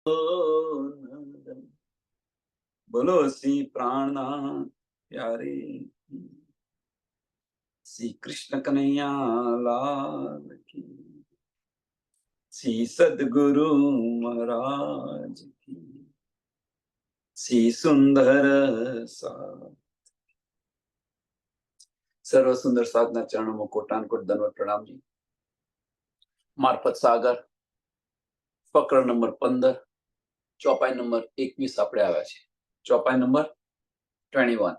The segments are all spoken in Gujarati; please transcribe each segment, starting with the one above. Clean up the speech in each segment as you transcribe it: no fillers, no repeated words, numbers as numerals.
नंदन बोलो श्री प्राणनाथ प्यारे श्री कृष्ण कन्हैया लाल की श्री सद्गुरु महाराज की श्री सुंदर साथ सर्व सुंदर साधना चरणों में कोटान कोट दंडवत प्रणाम जी। मार्फत सागर फकड़ नंबर 15 चौपाई नंबर 21 આપણે આવ્યા છે। चौपाई नंबर 21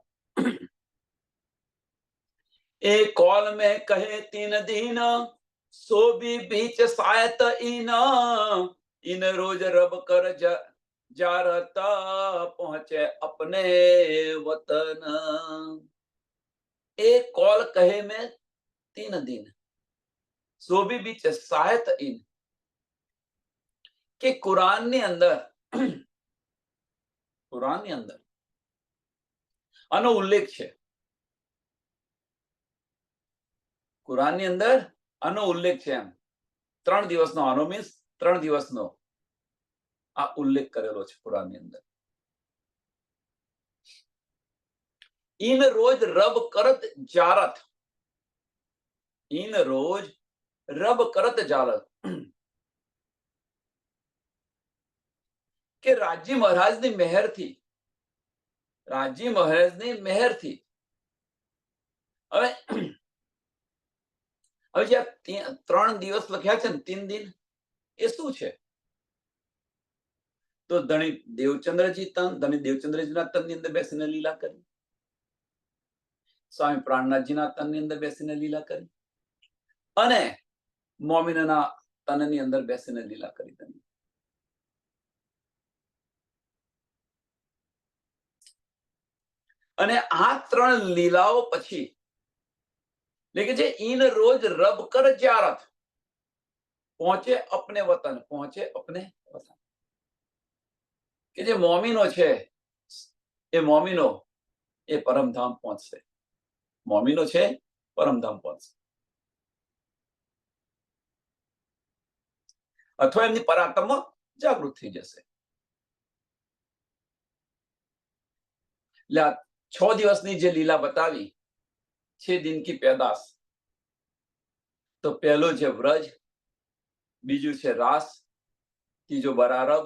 एक कॉल में कहे 3 दिन सो भी बीच सायत इन रोज रब कर जारता पहुंचे अपने वतन। एक कॉल कहे में 3 दिन सो भी बीच सायत इन કે કુરાનની અંદર આનો ઉલ્લેખ છે। કુરાનની અંદર આનો ઉલ્લેખ છે। એમ 3 દિવસનો આનો મીન્સ 3 દિવસનો આ ઉલ્લેખ કરેલો છે કુરાનની અંદર। इन रोज रब करत जारत, इन रोज रब करत जारत કે રાજી મહારાજની મહેરથી, રાજી મહારાજની મહેરથી હવે હવે જે 3 દિવસ લખ્યા છે ને 3 દિન એ શું છે? તો ધણી દેવચંદ્રજીના તનની અંદર બેસીને લીલા કરી, સ્વામી પ્રાણનાથજીના તનની અંદર બેસીને લીલા કરી અને મોમીનના તનની અંદર બેસીને લીલા કરી હતી। અને આ 3 લીલાઓ પછી लेकिन जे इन रोज रब कर जारत पहुंचे अपने वतन, पहुंचे अपने वतन કે જે મોમીનો છે એ મોમીનો એ પરમધામ પહોંચશે, મોમીનો છે પરમધામ પહોંચશે અથવા એમની પરાત્મા જાગૃત થઈ જશે। એટલે 6 દિવસની જે લીલા બતાવી, 6 दिन की पैदाश, तो पहलो છે વ્રજ, બીજું છે રાસ, ત્રીજો બરારબ,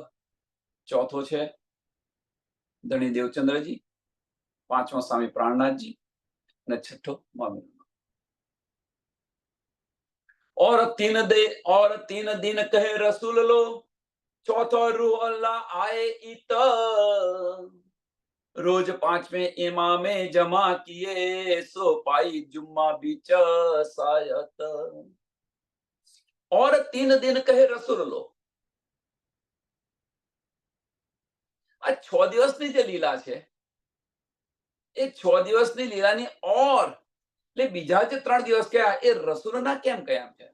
ચોથો છે ધણી દેવચંદ્રજી, પાંચમો સ્વામી પ્રાણનાથજી અને છઠ્ઠો મોમીનો। और 3 दिन कहे रसूल लो, चौथो रूह अल्लाह आए इत, रोज 5वें इमामे जमा किए, सो पाई जुम्मा बीच सायत। और 3 दिन कहे रसूल लो, આ 6 દિવસની જે લીલા છે એ 6 દિવસની લીલાની ઓર એટલે બીજા જે 3 દિવસ કયા એ રસૂલના કેમ કયા છે?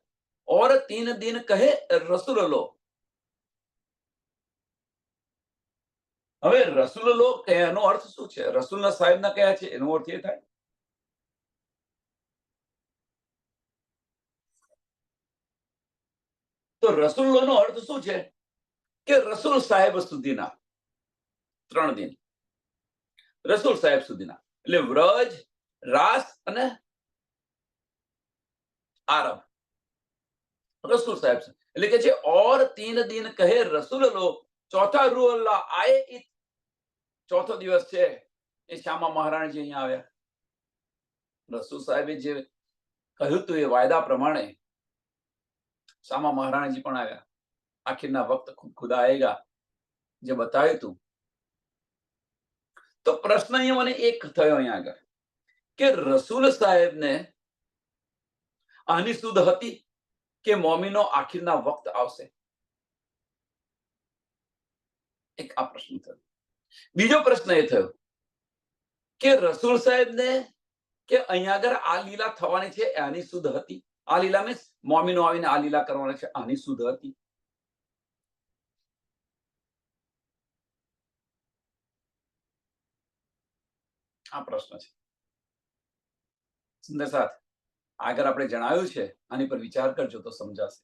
और 3 दिन कहे रसूल लो, હવે રસૂલ લો એનો અર્થ શું છે? રસૂલના સાહેબના કયા છે એનો અર્થ એ થાય તો રસૂલનો અર્થ શું છે કે રસૂલ સાહેબ સુધીના 3 દિન, રસૂલ સાહેબ સુધીના એટલે વ્રજ, રાસ અને આરબ, રસૂલ સાહેબ એટલે કે છે और 3 दिन कहे रसूल लो, चौथा रूह अल्लाह आए इत, ચોથો દિવસ છે એ શ્યામા મહારાણીજી અહીંયા આવ્યા। રસૂલ સાહેબે જે કહ્યું હતું એ વાયદા પ્રમાણે શ્યામા મહારાણીજી પણ આવ્યા। આખિરના વખત ખુદા આएगा જે બતાવ્યું હતું। તો પ્રશ્ન અહીંયા મને એક થયો અહીંયા આગળ કે રસૂલ સાહેબને આની સુધ હતી કે મોમીનો આખિરના વખત આવશે? એક આ પ્રશ્ન થયો। બીજો પ્રશ્ન એ થયો કે રસૂલ સાહેબને કે અહીંયા આગળ આ લીલા થવાની છે આની સુધ હતી? આ લીલા મીન્સ મોમીનો આવીને આ લીલા કરવાના છે આની સુધ હતી? આ પ્રશ્ન છે। સુંદર સાથ આગળ આપણે જણાવ્યું છે, આની પર વિચાર કરજો તો સમજાશે।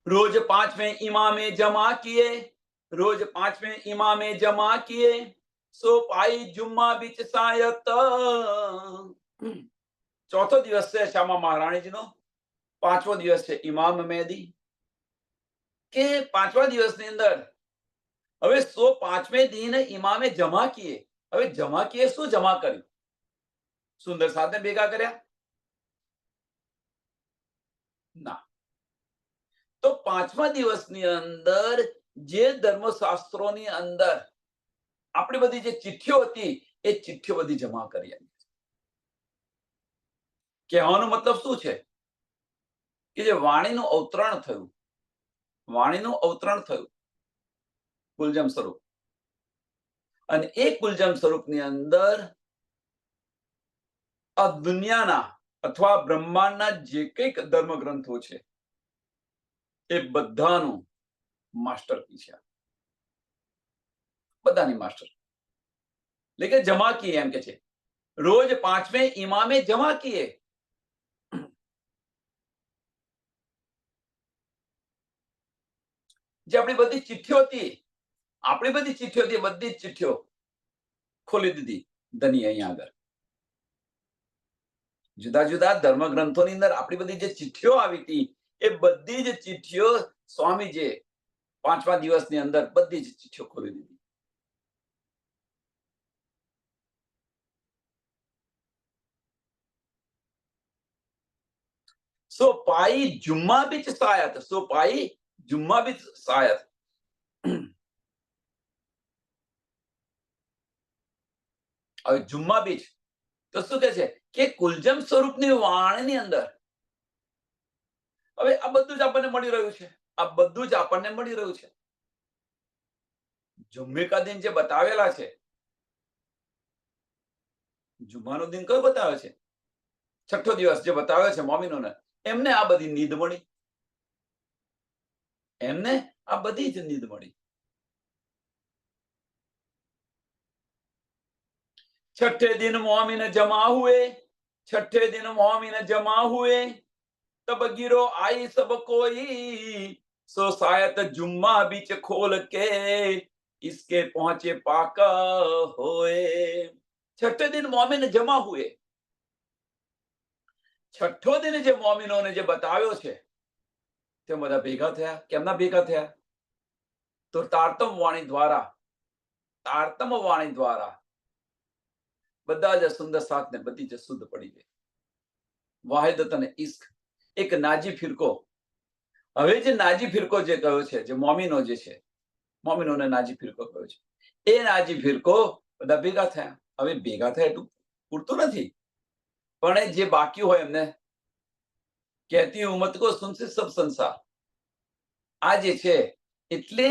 रोज 5वें इमामे जमा किए, रोज 5वें इमामे जमा किए, सो पाई जुम्मा बीच सायत। ચોથો દિવસ છે શ્યામા મહારાણીજીનો, 5મો દિવસ છે ઇમામ મેદી, કે 5મા દિવસની અંદર હવે 105વેं દિન ઇમામે જમા કિએ. હવે જમા કિએ, શું જમા કર્યું? સુંદર સાધને ભેગા કર્યા? ના. તો 5મા દિવસની અંદર જે ધર્મશાસ્ત્રોની અંદર આપણી બધી જે ચિઠ્ઠીઓ હતી એ ચિઠ્ઠીઓ બધી જમા કરી. કહેવાનો મતલબ શું છે કે જે વાણીનું અવતરણ થયું, વાણીનું અવતરણ થયું કુલજમ સ્વરૂપ, અને એ કુલજમ સ્વરૂપની અંદર આ દુનિયાના અથવા બ્રહ્માંડના જે કંઈક ધર્મગ્રંથો છે એ બધાનું માસ્ટર કી છે, બધાની માસ્ટર. એટલે કે જમા કીએ, એમ કે છે રોજ 5વેं ઇમામે જમા કીએ. જે આપણી બધી ચિઠ્ઠીઓ હતી, આપણી બધી ચિઠ્ઠીઓ હતી, બધી જ ચિઠ્ઠીઓ ખોલી દીધી ધની અહીંયા આગળ. જુદા જુદા ધર્મગ્રંથોની અંદર આપણી બધી જે ચિઠ્ઠીઓ આવી હતી એ બધી જ ચિઠ્ઠીઓ સ્વામીજીએ 5મા દિવસની અંદર બધી જ ચિઠ્ઠીઓ ખોલી દીધી. સો પાઈ જુમ્મા બીચ સાયત, સો પાઈ જુમ્મા બીચ સાયત. હવે જુમ્મા બીચ તો શું કે છે કે કુલજમ સ્વરૂપની વાણીની અંદર હવે આ બધું જ આપણને મળી રહ્યું છે, આ બધું જ આપણને મળી રહ્યું છે. જુમ્મે કા દિન જે બતાવેલા છે, જુમ્માનો દિન કયો બતાવે છે? 6ઠ્ઠો દિવસ જે બતાવે છે મોમિનોને, એમને આ બધી નીંદ મળી, એમને આ બધી જ નીંદ મળી. 6ठे दिन मोमिन जमा हुए, 6ठे दिन मोमिन जमा हुए, तब गिरो आई सब कोई, सो शायद जुम्मा बीच खोल के इसके पहुंचे पाक होए. 6ठे दिन मोमिन जमा हुए. 6ठ્ઠો દિન જે મોમિનોને જે બતાવ્યો છે તે બધા ભેગા થયા. કેમના ભેગા થયા? તો તારતમ વાણી દ્વારા, તારતમ વાણી દ્વારા બધા જ સુંદર સાથને બધી જ શુદ્ધ પડી ગઈ. વાહિદત અને ઇશ્ક, એક નાજી ફિરકો. હવે જે નાજી ફિરકો જે કહ્યો છે, જે મોમિનો જે છે, મોમિનોને નાજી ફિરકો કહ્યો છે, એ નાજી ફિરકો બધા ભેગા થયા. હવે ભેગા થયા એટલું પૂરતું નથી, પણ જે બાકી હોય એમને કહેતી ઉમત કો સુનસે સબ સંસાર, આ જે છે એટલે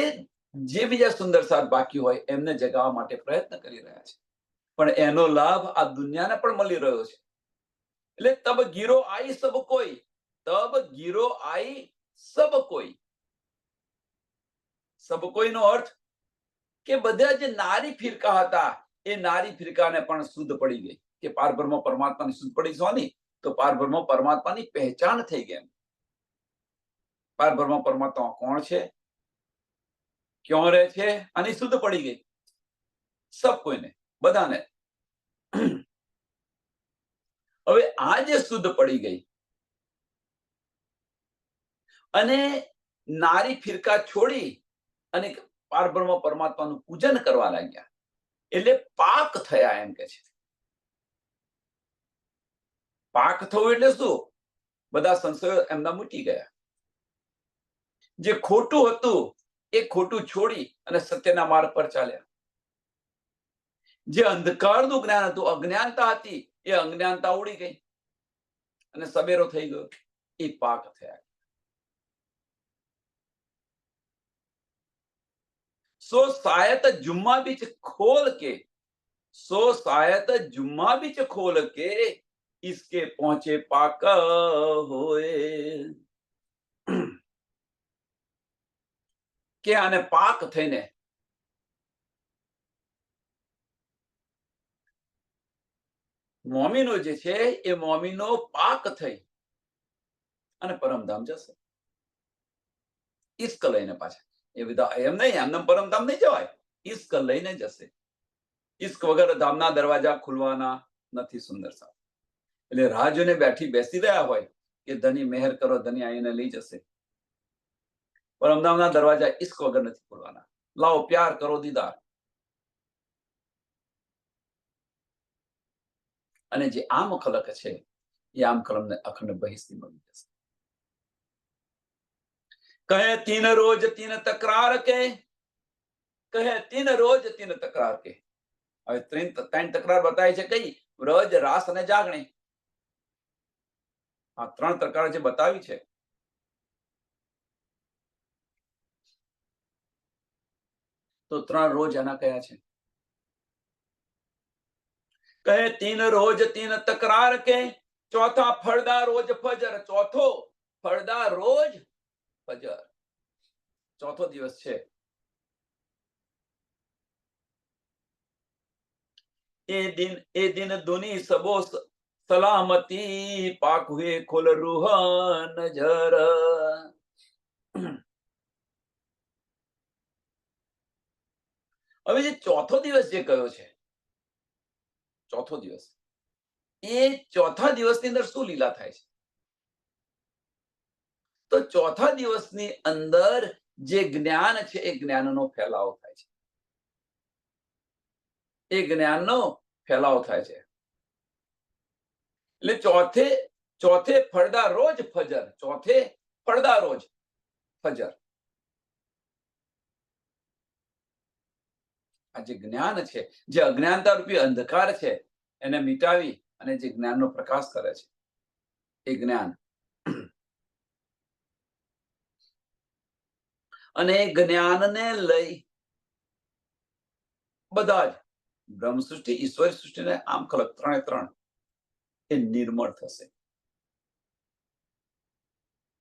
જે બીજા સુંદર સાથ બાકી હોય એમને જગાવવા માટે પ્રયત્ન કરી રહ્યા છે, પણ એનો લાભ આ દુનિયાને પણ મળી રહ્યો છે. એટલે તબ ગીરો આઈ સબ કોઈ, તબ ગીરો આઈ સબ કોઈ. સબ કોઈનો અર્થ કે બધા જે નારી ફિરકા હતા એ નારી ફિરકાને પણ શુદ્ધ પડી ગઈ, કે પારબ્રહ્મ પરમાત્માની શુદ્ધ પડી સ્વામી, તો પારબ્રહ્મ પરમાત્માની પહેચાન થઈ ગઈ. પારબ્રહ્મ પરમાત્મા કોણ છે, ક્યાં રહે છે, અને શુદ્ધ પડી ગઈ સબ કોઈને, બધાને. હવે આ જે શુદ્ધ પડી ગઈ અને નારી ફિરકા છોડી અને પારબ્રહ્મ પરમાત્માનું પૂજન કરવા લાગ્યા, એટલે પાક થયા, એમ કે છે. પાક થવું એટલે શું? બધા સંશયો એમના મૂકી ગયા. જે ખોટું હતું એ ખોટું છોડી અને સત્યના માર્ગ પર ચાલ્યા. જે અંધકારનું જ્ઞાન હતું, અજ્ઞાનતા હતી, એ અજ્ઞાનતા ઉડી ગઈ અને સબેરો થઈ ગયો. એ પાક થયા. सो शायद जुम्मा बीच खोल के, सो शायद जुम्मा बीच खोल के इसके पहुंचे पाक होए. કે આને પાક થઈને મોમીનો જે છે એ મોમીનો પાક થઈ અને પરમધામ જશે. ઈશ્ક લઈને પાછા એ બધા એમ નહીં, એમને પરમધામ નહીં જવાય, ઈશ્ક લઈને જશે. ઈશ્ક વગર ધામના દરવાજા ખુલવાના નથી. સુંદર સાહેબ એટલે રાહ જોઈને બેસી રહ્યા હોય કે ધની મહેર કરો, ધની આવીને લઈ જશે. પરમધામના દરવાજા ઈશ્ક વગર નથી ખુલવાના. લાવો પ્યાર કરો દીદાર. અને જે આમ ખલક છે એ આમ કલમને અખંડ બહિસ્તી મળી જશે. કહે તીન રોજ તીન તકરાર કે, કહે તીન રોજ તીન તકરાર કે. હવે ત્રણ તકરાર બતાવી છે. કઈ? વ્રજ, રાસ અને જાગણી. આ ત્રણ તકરાર જે બતાવી છે તો ત્રણ રોજ એના કયા છે? કહે તીન રોજ તીન તકરાર કે, ચોથા ફળદા રોજ ફજર. ચોથો ફળદા રોજ ફજર, ચોથો દિવસ છે. એ દિન દુની સબો સલામતી, પાક હુએ ખોલ રૂહ નજર. હવે જે ચોથો દિવસ જે કયો છે, ચોથો દિવસ, એ ચોથા દિવસની અંદર શું લીલા થાય છે? તો ચોથા દિવસની અંદર જે જ્ઞાન છે એ જ્ઞાનનો ફેલાવો થાય છે. એ જ્ઞાનનો ફેલાવો થાય છે. એટલે ચોથે ફળદા રોજ ફજર. ચોથે ફળદા રોજ ફજર. આ જે જ્ઞાન છે, જે અજ્ઞાનતા રૂપી અંધકાર છે, એને મિટાવી અને જે જ્ઞાનનો પ્રકાશ કરે છે એ જ્ઞાન. અને એ જ્ઞાનને લઈ બધા જ બ્રહ્મ સૃષ્ટિ, ઈશ્વરી સૃષ્ટિને આમ ખલક ત્રણે ત્રણ એ નિર્મળ થશે.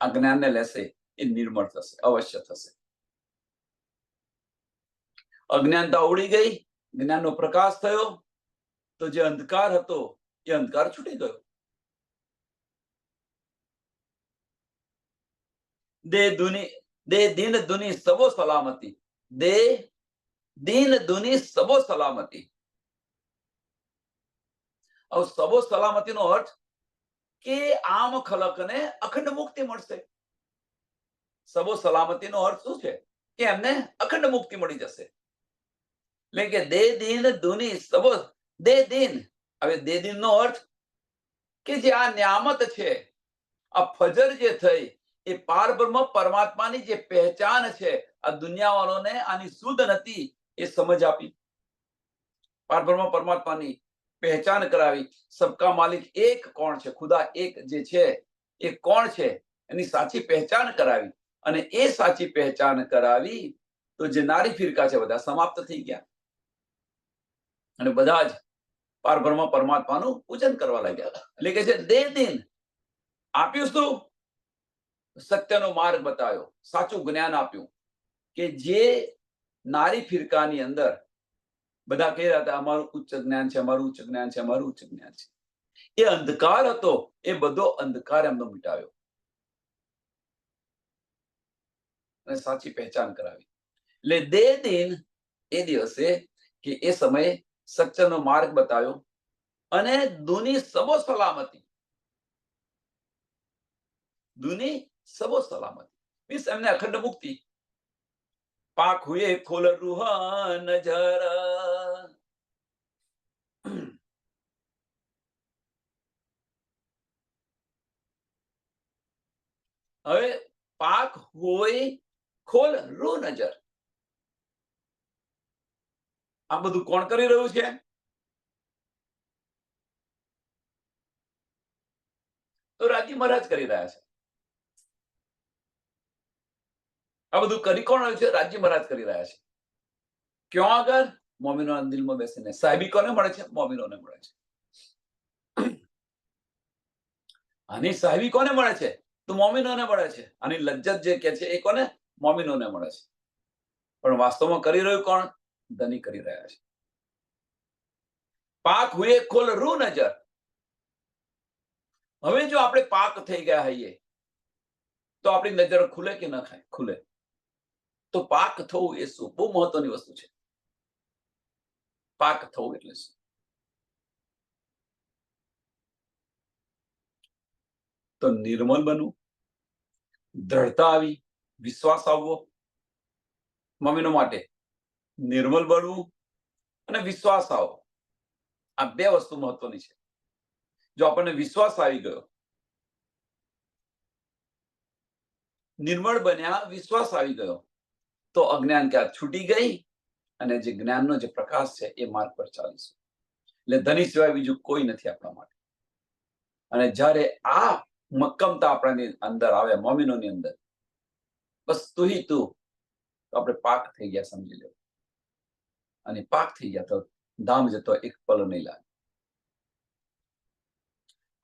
આ જ્ઞાનને લેશે એ નિર્મળ થશે, અવશ્ય થશે. અજ્ઞાનતા ઉડી ગઈ, જ્ઞાનનો પ્રકાશ થયો, તો જે અંધકાર હતો એ અંધકાર છૂટી ગયો. દે દિન દુની સબો સલામતી. દે દિન દુની સબો સલામતી. હવે સબો સલામતીનો અર્થ કે આમ ખલકને અખંડ મુક્તિ મળશે. સબો સલામતીનો અર્થ શું છે? કે એમને અખંડ મુક્તિ મળી જશે. એટલે કે દે દિન દુની સબો, દે દિન. હવે દે દિન નો અર્થ કે જે આ નિયામત છે, આ ફજર જે થઈ, એ પારબ્રહ્મ પરમાત્માની જે પહેચાન છે, આ દુનિયાવાળોને આની શુદ્ધ નથી એ સમજ આપી. પારબ્રહ્મ પરમાત્માની પહેચાન કરાવી. સબકા માલિક એક કોણ છે, ખુદા એક જે છે એ કોણ છે એની સાચી પહેચાન કરાવી. અને એ સાચી પહેચાન કરાવી તો જે નારી ફિરકા છે બધા સમાપ્ત થઈ ગયા અને બધા જ પારબ્રહ્મ પરમાત્માનું પૂજન કરવા લાગ્યા. એટલે કે છે દે દિન આપ્યું શું? સત્યનો માર્ગ બતાવ્યો, સાચું જ્ઞાન આપ્યું. કે જે નારી ફિરકાની અંદર બધા કહી રહ્યા હતા અમારું ઉચ્ચ જ્ઞાન છે, અમારું ઉચ્ચ જ્ઞાન છે, અમારું ઉચ્ચ જ્ઞાન છે. એ અંધકાર હતો, એ બધો અંધકાર એમનો મિટાવ્યો અને સાચી પહેચાન કરાવી. એટલે દે દિન એ દિવસે કે એ સમયે સત્યનો માર્ગ બતાવ્યો અને દુની સબો સલામતી. દુની સબો સલામતી મીન્સ એમને અખંડ મુક્તિ. પાક હુએ ખોલ રૂહ નજર. હવે પાક હોય ખોલ રૂહ નજર. આ બધું કોણ કરી રહ્યું છે? તો રાજી મહારાજ કરી રહ્યા છે. આ બધું કરી કોણ રહ્યું છે? રાજી મહારાજ કરી રહ્યા છે. ક્યાં આગળ? મોમિનોના દિલમાં બેસીને. સાહેબી કોને મળે છે? મોમિનોને મળે છે. આની સાહેબી કોને મળે છે? તો મોમિનોને મળે છે. આની લજ્જત જે કે છે એ કોને? મોમિનોને મળે છે. પણ વાસ્તવમાં કરી રહ્યું કોણ? ધની કરી રહ્યા છે. પાક હુએ ખોલ રૂ નજર. હવે જો આપણે પાક થઈ ગયા હોઈએ તો આપણી નજર ખુલે કે ન ખુલે? તો પાક થવું એ શું? બહુ મહત્વની વસ્તુ છે. પાક થવું એટલે શું? તો નિર્મલ બનવું, દ્રઢતા આવી, વિશ્વાસ આવવો. મમ્મીનો માટે નિર્મલ બનવું અને વિશ્વાસ આવવો, આ બે વસ્તુ મહત્વની છે. જો આપણને વિશ્વાસ આવી ગયો, નિર્મળ બન્યા, વિશ્વાસ આવી ગયો, તો અજ્ઞાન ક્યાં છૂટી ગઈ અને જે જ્ઞાનનો જે પ્રકાશ છે એ માર્ગ પર ચાલીશું. એટલે ધની સિવાય બીજું કોઈ નથી આપણા માટે. અને જ્યારે આ મક્કમતા આપણાની અંદર આવે, મોમિનોની અંદર, બસ તું હી તું, તો આપણે પાક થઈ ગયા સમજી લો. અને પાક થઈ ગયા તો ધામ જતો એક પલ નહીં લાગે.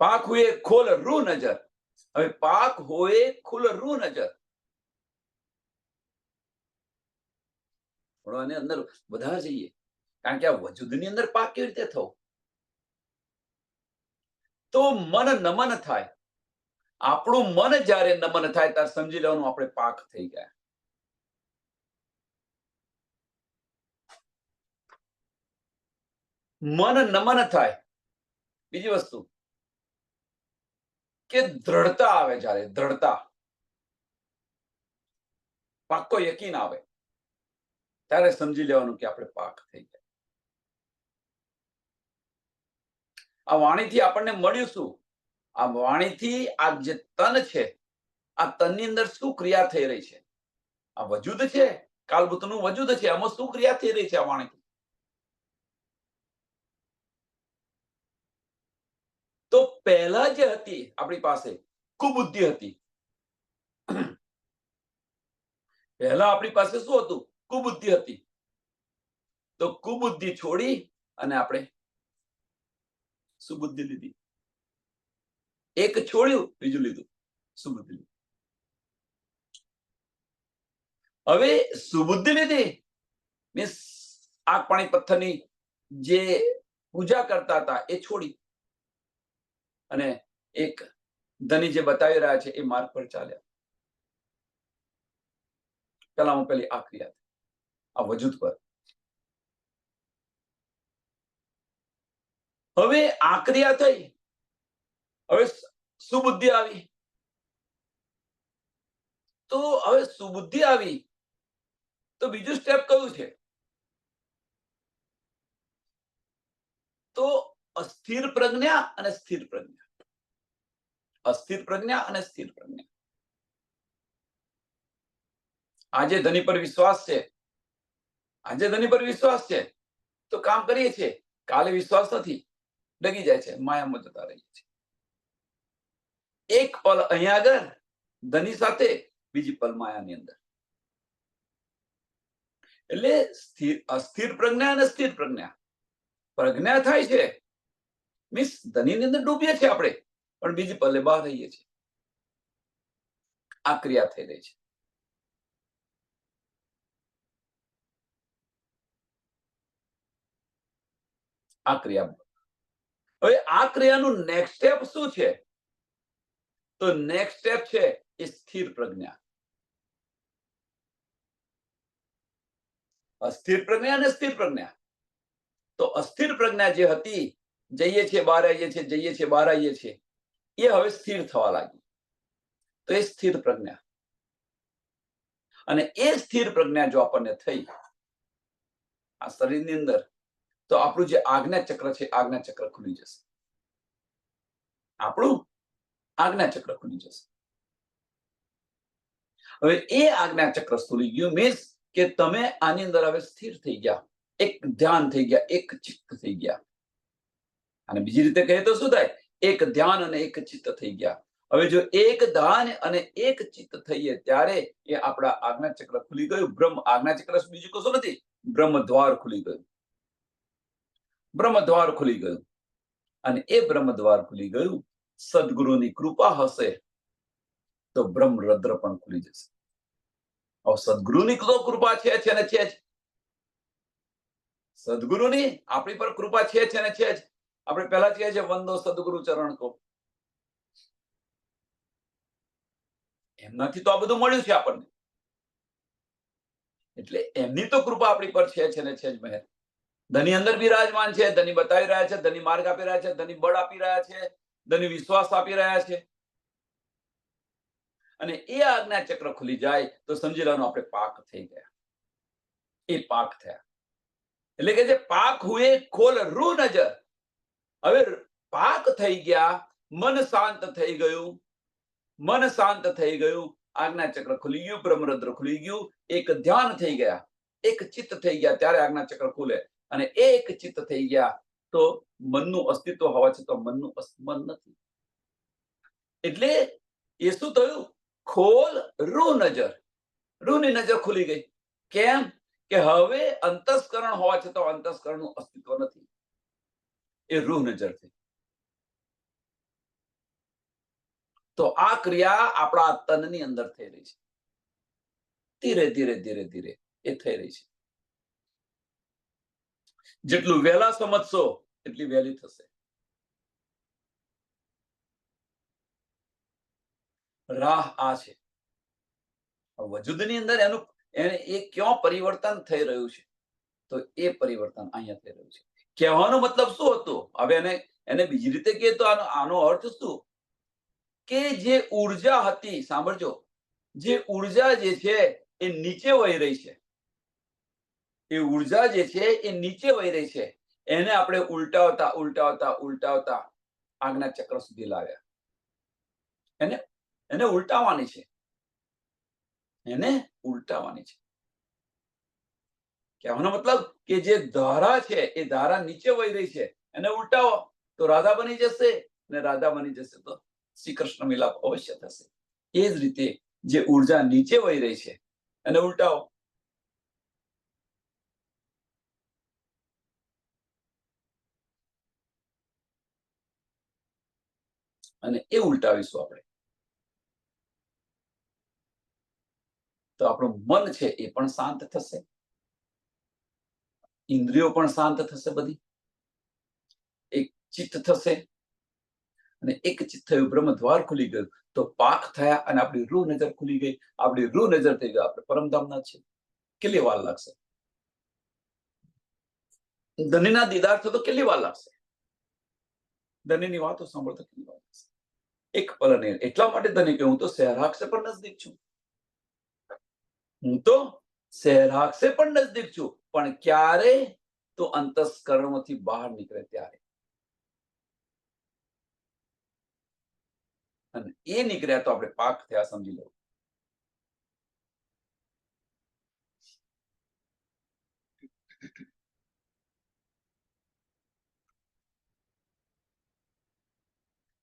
પાક હુએ ખોલ રૂ નજર. હવે પાક હોય ખુલ રૂ નજર. થોડોની અંદર બધા જઈએ, કારણ કે આ વજૂદની અંદર પાક કેવી રીતે થવો? તો મન નમન થાય. આપણું મન જ્યારે નમન થાય ત્યારે સમજી લેવાનું આપણે પાક થઈ ગયા. મન નમન થાય. બીજી વસ્તુ કે દ્રઢતા આવે, જ્યારે દ્રઢતા, પાક્કો યકીન આવે, ત્યારે સમજી લેવાનું કે આપણે પાક થઈ ગયા. આ વાણીથી આપણને મળ્યું શું? આ વાણીથી આ જે તન છે, આ તનની અંદર શું ક્રિયા થઈ રહી છે? આ વજૂદ છે, કાલભૂતનું વજૂદ છે, આમાં શું ક્રિયા થઈ રહી છે આ વાણીથી? તો પહેલા જે હતી આપણી પાસે કુબુદ્ધિ હતી. પહેલા આપણી પાસે શું હતું? કુબુદ્ધિ હતી. તો કુબુદ્ધિ છોડી અને આપણે સુબુદ્ધિ લીધી. એક છોડ્યું, બીજું લીધું, સુબુદ્ધિ લીધી. હવે સુબુદ્ધિ લીધી મીન્સ આગ પાણી પથ્થરની જે પૂજા કરતા હતા એ છોડી અને એક ધની જે બતાવી રહ્યા છે એ માર્ગ પર ચાલ્યા. પેલામાં પેલી આ ક્રિયા, આ વજૂદ પર. હવે આ ક્રિયા થઈ, હવે સુબુદ્ધિ આવી. તો હવે સુબુદ્ધિ આવી તો બીજું સ્ટેપ કયું છે? તો અસ્થિર પ્રજ્ઞા અને સ્થિર પ્રજ્ઞા. અસ્થિર પ્રજ્ઞા અને સ્થિર પ્રજ્ઞા. આજે ધની પર વિશ્વાસ છે, આજે ધની પર વિશ્વાસ છે તો કામ કરીએ છીએ, કાલે વિશ્વાસ નથી, ડગી જાય છે, માયામાં જતા રહીએ છીએ. એક પલ અહીંયા આગળ ધની સાથે, બીજી પલ માયાની અંદર. એટલે અસ્થિર પ્રજ્ઞા અને સ્થિર પ્રજ્ઞા. પ્રજ્ઞા થાય છે મીન્સ ધનીની અંદર ડૂબીએ છીએ આપણે, પણ બીજી પલે બહાર રહીએ છીએ. આ ક્રિયા થઈ રહી છે. આ ક્રિયા. હવે આ ક્રિયાનું નેક્સ્ટ સ્ટેપ શું છે? તો નેક્સ્ટ સ્ટેપ છે એ સ્થિર પ્રજ્ઞા. અસ્થિર પ્રજ્ઞા અને સ્થિર પ્રજ્ઞા. તો અસ્થિર પ્રજ્ઞા જે હતી, જઈએ છીએ બહાર આવીએ છીએ, જઈએ છીએ બહાર આવીએ છીએ, એ હવે સ્થિર થવા લાગી. તો એ સ્થિર પ્રજ્ઞા. અને એ સ્થિર પ્રજ્ઞા જો આપણને થઈ આ શરીરની અંદર, તો આપણું જે આજ્ઞા ચક્ર છે, આજ્ઞા ચક્ર ખુલી જશે. આપણું આજ્ઞા ચક્ર ખુલી જશે. હવે એ આજ્ઞા ચક્ર ખુલી ગયું મીન્સ કે તમે આની અંદર હવે સ્થિર થઈ ગયા, એક ધ્યાન થઈ ગયા, એક ચિત્ત થઈ ગયા. અને બીજી રીતે કહે તો શું થાય? એક ધ્યાન અને એક ચિત્ત થઈ ગયા. હવે જો એક ધ્યાન અને એક ચિત્ત થઈએ ત્યારે એ આપણા આજ્ઞા ચક્ર ખુલી ગયું. બ્રહ્મ આજ્ઞા ચક્ર બીજું કશું નથી, બ્રહ્મ દ્વાર ખુલી ગયું. બ્રહ્મ દ્વાર ખુલી ગયું. અને એ બ્રહ્મ દ્વાર ખુલી ગયું, સદગુરુની કૃપા હશે તો બ્રહ્મ રદ્ર પણ ખુલી જશે. હવે સદગુરુની તો કૃપા છે ને છે જ. સદગુરુની આપણી પર કૃપા છે ને છે જ. આપણે પહેલા કહીએ છીએ વંદો સદગુરુ ચરણ કો. એમનાથી તો આ બધું મળ્યું છે આપણને. એટલે એમની તો કૃપા આપણી પર છે ને છે જ મહેર. ધની અંદર બિરાજમાન છે, ધની બતાવી રહ્યા છે, ધની માર્ગ આપી રહ્યા છે, ધની બળ આપી રહ્યા છે, ધની વિશ્વાસ આપી રહ્યા છે. અને એ આજ્ઞા ચક્ર ખુલી જાય તો સમજી લેવાનું આપણે પાક થઈ ગયા. એ પાક થયા. એટલે કે જે પાક હુએ ખોલ રૂ નજર. હવે પાક થઈ ગયા, મન શાંત થઈ ગયું, મન શાંત થઈ ગયું, આજ્ઞા ચક્ર ખુલી ગયું, બ્રહ્મરદ્ર ખુલી ગયું, એક ધ્યાન થઈ ગયા, એક ચિત્ત થઈ ગયા, ત્યારે આજ્ઞા ચક્ર ખુલે. અને એક ચિત્ત થઈ ગયા તો મનનું અસ્તિત્વ હોવા છતાં મનનું મન નથી. એટલે એ શું થયું? ખોલ રૂ નજર. રૂની નજર ખુલી ગઈ. કેમ? કે હવે અંતસ્કરણ હોવા છતાં અંતસ્કરણનું અસ્તિત્વ નથી. એ રૂહ નજરથી. તો આ ક્રિયા આપણા તનની અંદર થઈ રહી છે. ધીરે ધીરે ધીરે ધીરે એ થઈ રહી છે. જેટલું વહેલા સમજશો એટલી વહેલી થશે. રાહ આ છે. વજૂદની અંદર એનું એ ક્યાં પરિવર્તન થઈ રહ્યું છે? તો એ પરિવર્તન અહીંયા થઈ રહ્યું છે. કહેવાનો મતલબ શું હતો? હવે એને બીજી રીતે કહે તો આનો અર્થ શું? કે જે ઉર્જા હતી, સાંભળજો, જે ઉર્જા જે છે એ નીચે વહી રહી છે. એ ઉર્જા જે છે એ નીચે વહી રહી છે. એને આપણે ઉલટાવતા ઉલટાવતા ઉલટાવતા આજ્ઞા ચક્ર સુધી લાવ્યા. એને ઉલટાવવાની છે. એને ઉલટાવવાની છે. કહેવાનો મતલબ કે જે ધારા છે એ ધારા નીચે વહી રહી છે, એને ઉલટાવો તો રાધા બની જશે, અને રાધા બની જશે તો શ્રી કૃષ્ણ મિલાપ અવશ્ય થશે. એ જ રીતે જે ઉર્જા નીચે વહી રહી છે એને ઉલટાવો. અને એ ઉલટાવીશું આપણે તો આપણું મન છે એ પણ શાંત થશે, ઇન્દ્રિયો પણ શાંત થશે, બધી એક ચિત્ત થશે. અને એક ચિત્ત થયું, બ્રહ્મ દ્વાર ખુલી ગયું તો પાક થયા અને આપણી રૂહ નજર ખુલી ગઈ. આપણી રૂહ નજર થઈ ગઈ, આપણે પરમધામના છે. કેટલી વાર લાગશે? ધનીના દીદાર થતો કેટલી વાર લાગશે? ધનીની વાતો સાંભળતો કેટલી વાર લાગશે? એક પલ નહીં. એટલા માટે ધની કે હું તો સહેરાક્ષ પણ નજદીક છું. હું તો સહેરાક્ષ પણ નજદીક છું, પણ ક્યારે? તો અંતસ્કરણમાંથી બહાર નીકળે ત્યારે. અને એ નીકળ્યા તો આપણે પાક થયા, સમજી લો.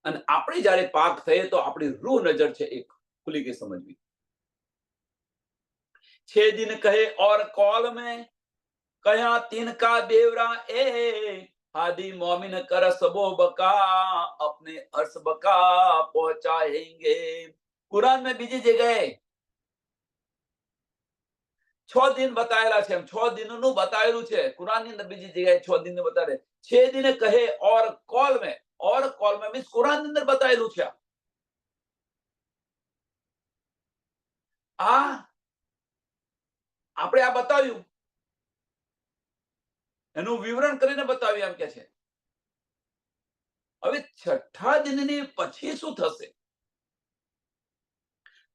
અને આપણે જયારે પાક થઈએ તો આપણી રૂહ નજર છે એક ખુલી ગઈ, સમજવી. 6 दिन कहे और कौल में कया तिनका देवरा ए हादी मोमिन कर सबो बका अपने अर्श बका पहुंचाएंगे. कुरान में બીજી જગ્યાએ 6 દિન બતાવેલા છે. 6 દિનનું બતાવેલું છે કુરાનની અંદર. બીજી જગ્યાએ 6 દિન બતાવે. 6 दिन कहे और कौल में મીન્સ કુરાનની અંદર બતાવેલું છે. આ આપણે આ બતાવ્યું, એનું વિવરણ કરીને બતાવ્યું એમ કે છે. હવે 6ઠા દિનની પછી શું થશે?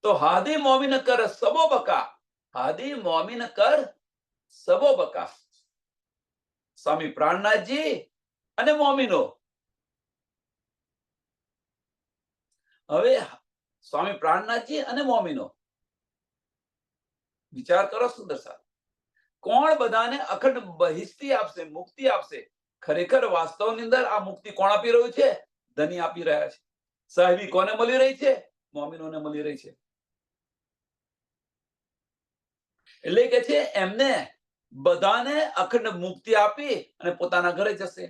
તો હાદી મોમિન કર સબો બકા. હાદી મોમિન કર સબો બકા. સ્વામી પ્રાણનાથજી અને મોમિનો. હવે સ્વામી પ્રાણનાથજી અને મોમિનો વિચાર કરો સુંદર સાહેબ. કોણ બધાને અખંડ બહિષ્ટી આપશે, મુક્તિ આપશે? ખરેખર વાસ્તવની અંદર આ મુક્તિ કોણ આપી રહ્યું છે? ધની આપી રહ્યા છે. સાહેબી કોને મળી રહી છે? મોમિનોને મળી રહી છે. એટલે કે છે એમને બધાને અખંડ મુક્તિ આપી અને પોતાના ઘરે જશે.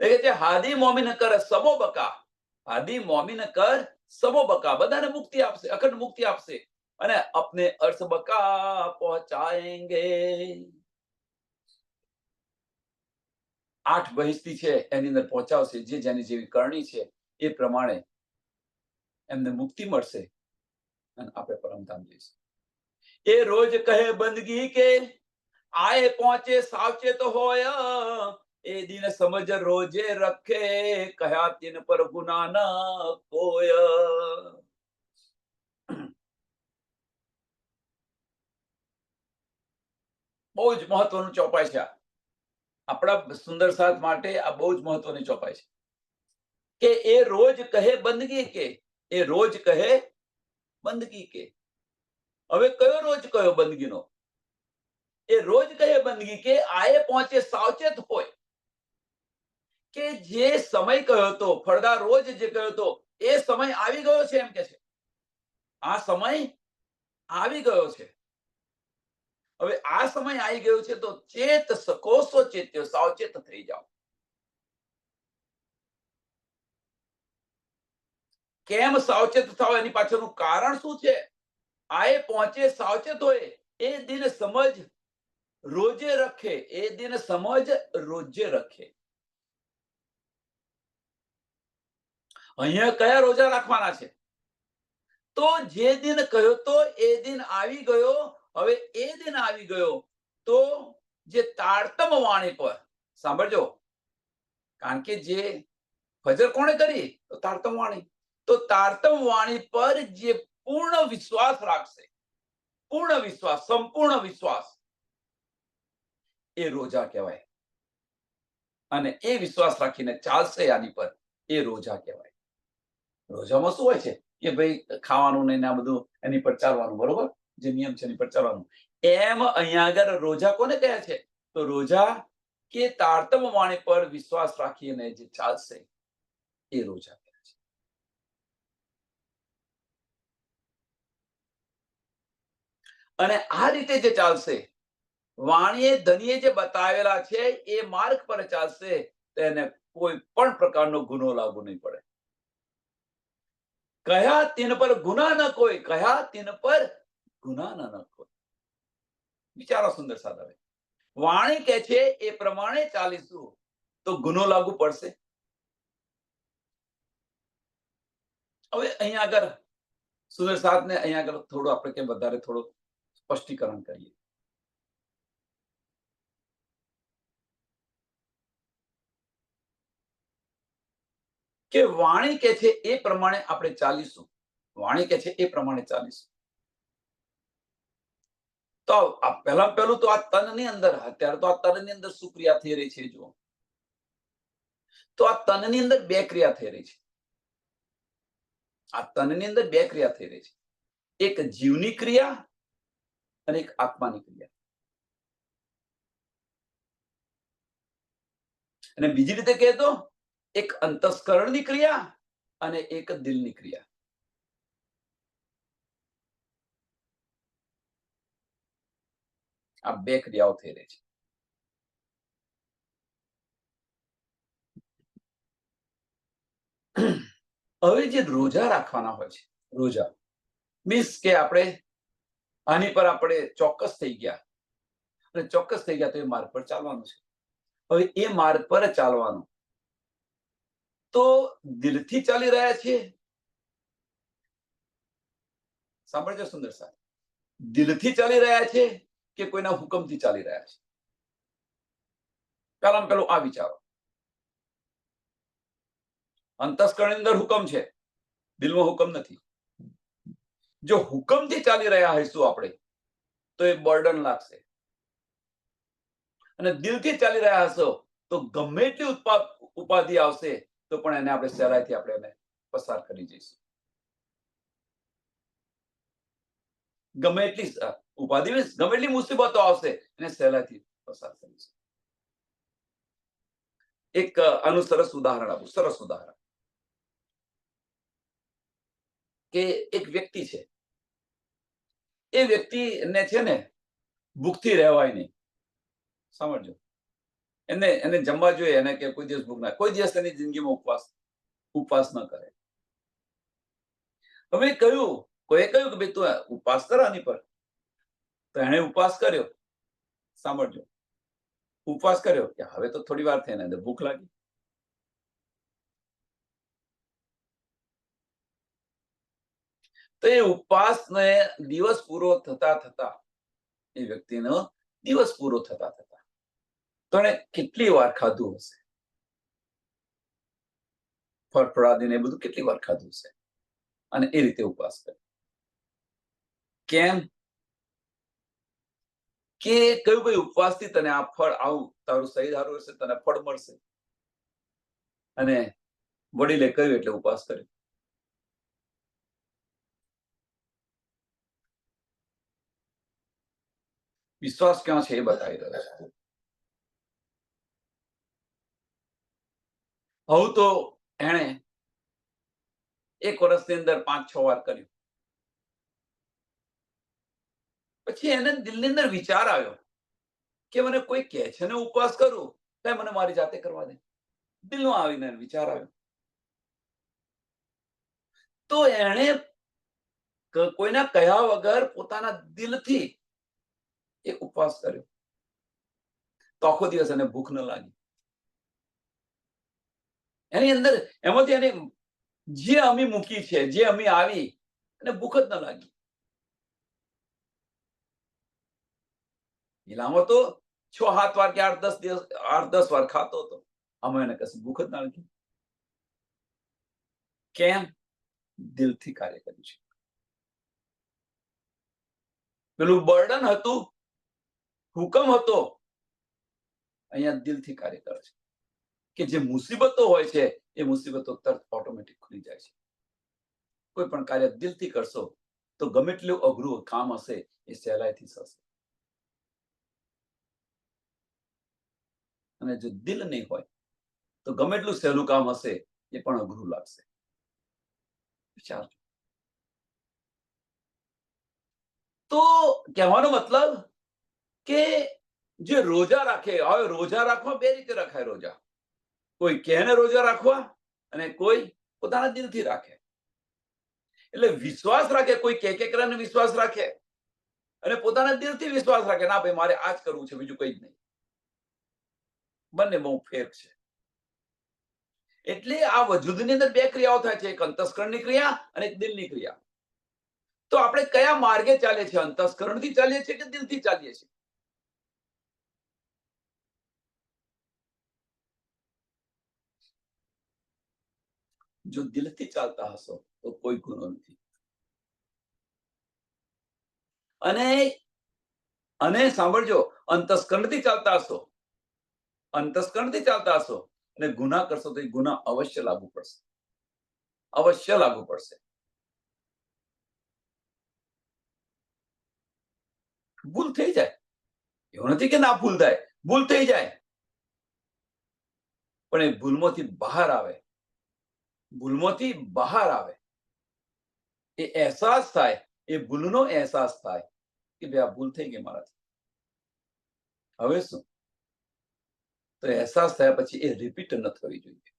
એટલે કે છે હાદી મોમિન કર સબો બકા. હાદી મોમિન કર સબો બકા. બધાને મુક્તિ આપશે, અખંડ મુક્તિ આપશે અને અપને અર્શ બકા પહોંચાએંગે. 8 બહિષ્ટી છે એની અંદર પહોંચાવશે. જે જેની જેવી કરણી છે એ પ્રમાણે એમને મુક્તિ મળશે અને આપણે પરમધામ જઈશું. એ રોજ કહે બંદગી કે આए पहुंचे सावचेत होय ए दिन समझ रोजे रखे कहा तिन पर गुना न कोय બહુ જ મહત્વનું ચોપાઈ છે આપણા સુંદર સાથ માટે આ બહુ જ મહત્વની ચોપાઈ છે કે એ રોજ કહે બંદગી કે એ રોજ કહે બંદગી કે હવે કયો રોજ કયો બંદગીનો એ રોજ કહે બંદગી કે આए पहुंचे सावचेत होय કે જે સમય કયો હતો ફળદાર રોજ જે કયો હતો એ સમય આવી ગયો છે એમ કે છે આ સમય આવી ગયો છે હવે આ સમય આવી ગયો છે તો ચેત શકો સો ચેત્યો સાવચેત થઈ જાઓ કેમ સાવચેત થાવ એની પાછળનું કારણ શું છે આए पहुंचे सावचेत હોય એ દિન સમજ રોજે રખે એ દિન સમજ રોજે રખે અહીંયા કયા રોજા રાખવાના છે તો જે દિન કહ્યો તો એ દિન આવી ગયો હવે એ દિન આવી ગયો તો જે તારતમ વાણી પર સાંભળજો કારણ કે જે ફજર કોણે કરી તો તારતમ વાણી તો તારતમ વાણી પર જે પૂર્ણ વિશ્વાસ રાખશે પૂર્ણ વિશ્વાસ સંપૂર્ણ વિશ્વાસ એ રોજા કહેવાય અને એ વિશ્વાસ રાખીને ચાલશે આની પર એ રોજા કહેવાય રોજામાં શું હોય છે કે ભાઈ ખાવાનું નહીં ને આ બધું એની પર ચાલવાનું બરોબર જે નિયમ છે એની પર ચાલવાનું એમ અહીંયા આગળ રોજા કોને કહે છે તો રોજા કે તારતમ વાણી પર વિશ્વાસ રાખીને જે ચાલશે એ રોજા કહે છે અને આ રીતે જે ચાલશે વાણીએ ધનીએ જે બતાવેલા છે એ માર્ગ પર ચાલશે તેને કોઈ પણ પ્રકારનો ગુનો લાગુ નહીં પડે કયા તીન પર ગુના ન કોઈ કયા તીન પર ગુના ન કોઈ વિચારો સુંદર સાથ હવે વાણી કે છે એ પ્રમાણે ચાલીશું તો ગુનો લાગુ પડશે હવે અહીંયા આગળ સુંદર સાથને અહીંયા આગળ થોડું આપણે કે વધારે થોડું સ્પષ્ટીકરણ કરીએ કે વાણી કે છે એ પ્રમાણે આપણે ચાલીશું વાણી કે છે એ પ્રમાણે ચાલીશું તો પહેલા પહેલું તો આ તનની અંદર અત્યારે તો આ તનની અંદર શું ક્રિયા થઈ રહી છે જો તો આ તનની અંદર બે ક્રિયા થઈ રહી છે આ તનની અંદર બે ક્રિયા થઈ રહી છે એક જીવની ક્રિયા અને એક આત્માની ક્રિયા અને બીજી રીતે કહે તો એક અંતસ્કરણની ક્રિયા અને એક દિલની ક્રિયા આ બે ક્રિયાઓ થઈ રહી છે હવે જે રોજા રાખવાના હોય છે રોજા મીન્સ કે આપણે આની પર આપણે ચોક્કસ થઈ ગયા અને ચોક્કસ થઈ ગયા તો એ માર્ગ પર ચાલવાનું છે હવે એ માર્ગ પર ચાલવાનું તો દિલથી ચાલી રહ્યા છીએ સાંભળજો સુંદર સાહેબ દિલથી ચાલી રહ્યા છે કે કોઈના હુકમથી ચાલી રહ્યા છે પહેલામાં પેલું આ વિચારો અંતસ્કરણ અંદર હુકમ છે દિલમાં હુકમ નથી જો હુકમથી ચાલી રહ્યા હશું આપણે તો એ બર્ડન લાગશે અને દિલથી ચાલી રહ્યા હશો તો ગમે એટલી ઉપાધિ આવશે તો પણ એને આપણે સહેલાઈથી આપણે એને પસાર કરી જઈશું ગમે એટલી ઉપાધિ ગમે એટલી મુસીબતો આવશે એને સહેલાઈથી પસાર કરીશું એક આનું સરસ ઉદાહરણ આપું સરસ ઉદાહરણ કે એક વ્યક્તિ છે એ વ્યક્તિને છે ને ભૂખથી રહેવાય નહીં સમજો એને જમવા જોઈએ એને કે કોઈ દિવસ ભૂખ ના કોઈ દિવસ એની જિંદગીમાં ઉપવાસ ન કરે હવે કોઈએ કહ્યું કે ભાઈ તું ઉપવાસ કર આની પર તો એણે ઉપવાસ કર્યો સાંભળજો ઉપવાસ કર્યો કે હવે તો થોડી વાર થઈને ભૂખ લાગી તો એ ઉપવાસને દિવસ પૂરો થતા થતા એ વ્યક્તિનો દિવસ પૂરો થતા થતા તો એને કેટલી વાર ખાધું હશે, ફળફળાદીને બધું કેટલી વાર ખાધું હશે અને એ રીતે ઉપવાસ કરે. કેમ કે કયું કયું ઉપવાસથી તને આ ફળ આવું તારું શરીર સારું હશે, તને ફળ મળશે. અને વડીલે કહ્યું એટલે ઉપવાસ કર્યો. વિશ્વાસ ક્યાં છે એ બતાવી રહ્યો છે. આવું તો એણે 1 વર્ષની અંદર 5-6 વાર કર્યું. પછી એને દિલની અંદર વિચાર આવ્યો કે મને કોઈ કહે છે ને ઉપવાસ કરું, તો મને મારી જાતે કરવા દે. દિલમાં આવીને વિચાર આવ્યો. તો એણે કોઈના કહ્યા વગર પોતાના દિલથી એ ઉપવાસ કર્યો. તો આખો દિવસ એને ભૂખ ન લાગી. એની અંદર એમાંથી એને જે અમી મૂકી છે, જે અમી આવી, એને ભૂખ જ ન લાગી. પેલામાં તો 6-7 વાર કે 8-10 દિવસ 8-10 વાર ખાતો હતો. આમાં એને કશું ભૂખ જ ના લાગી. કેમ? દિલથી કાર્ય કર્યું છે. પેલું બર્ડન હતું, હુકમ હતો, અહીંયા દિલથી કાર્ય કરે છે. કે જે મુસીબતો હોય છે એ મુસીબતો તરત ઓટોમેટિક ખુલી જાય છે. કોઈ પણ કાર્ય દિલથી કરશો તો ગમે એટલું અઘરું કામ હશે એ સહેલાઈથી થશે. અને જો દિલ નહીં હોય તો ગમે એટલું સહેલું કામ હશે એ પણ અઘરું લાગશે. વિચાર. તો કહેવાનો મતલબ કે જે રોજા રાખે, હવે રોજા રાખવા 2 રીતે રખાય રોજા. કોઈ કહેને રોજા રાખવા અને કોઈ પોતાના દિલથી રાખે. એટલે વિશ્વાસ રાખે, કોઈ કે કરીને વિશ્વાસ રાખે અને પોતાના દિલથી વિશ્વાસ રાખે, ના ભાઈ મારે આ જ કરવું છે, બીજું કઈ જ નહીં. બંને બહુ ફેર છે. એટલે આ વજૂદની અંદર 2 ક્રિયાઓ થાય છે, એક અંતસ્કરણની ક્રિયા અને એક દિલની ક્રિયા. તો આપણે કયા માર્ગે ચાલીએ છીએ? અંતસ્કરણથી ચાલીએ છીએ કે દિલથી ચાલીએ છીએ? જો દિલથી ચાલતા હશો તો કોઈ ગુનો નથી. અને સાંભળજો, અંતસ્કરણથી ચાલતા હશો અને ગુના કરશો તો એ ગુના અવશ્ય લાગુ પડશે. અવશ્ય લાગુ પડશે. ભૂલ થઈ જાય, એવું નથી કે ના ભૂલ થાય, ભૂલ થઈ જાય, પણ એ ભૂલમાંથી બહાર આવે, એ અહેસાસ થાય, એ ભૂલનો અહેસાસ થાય કે ભાઈ આ ભૂલ થઈ ગઈ મારાથી. હવે શું? તો અહેસાસ થયા પછી એ રિપીટ ન થવી જોઈએ.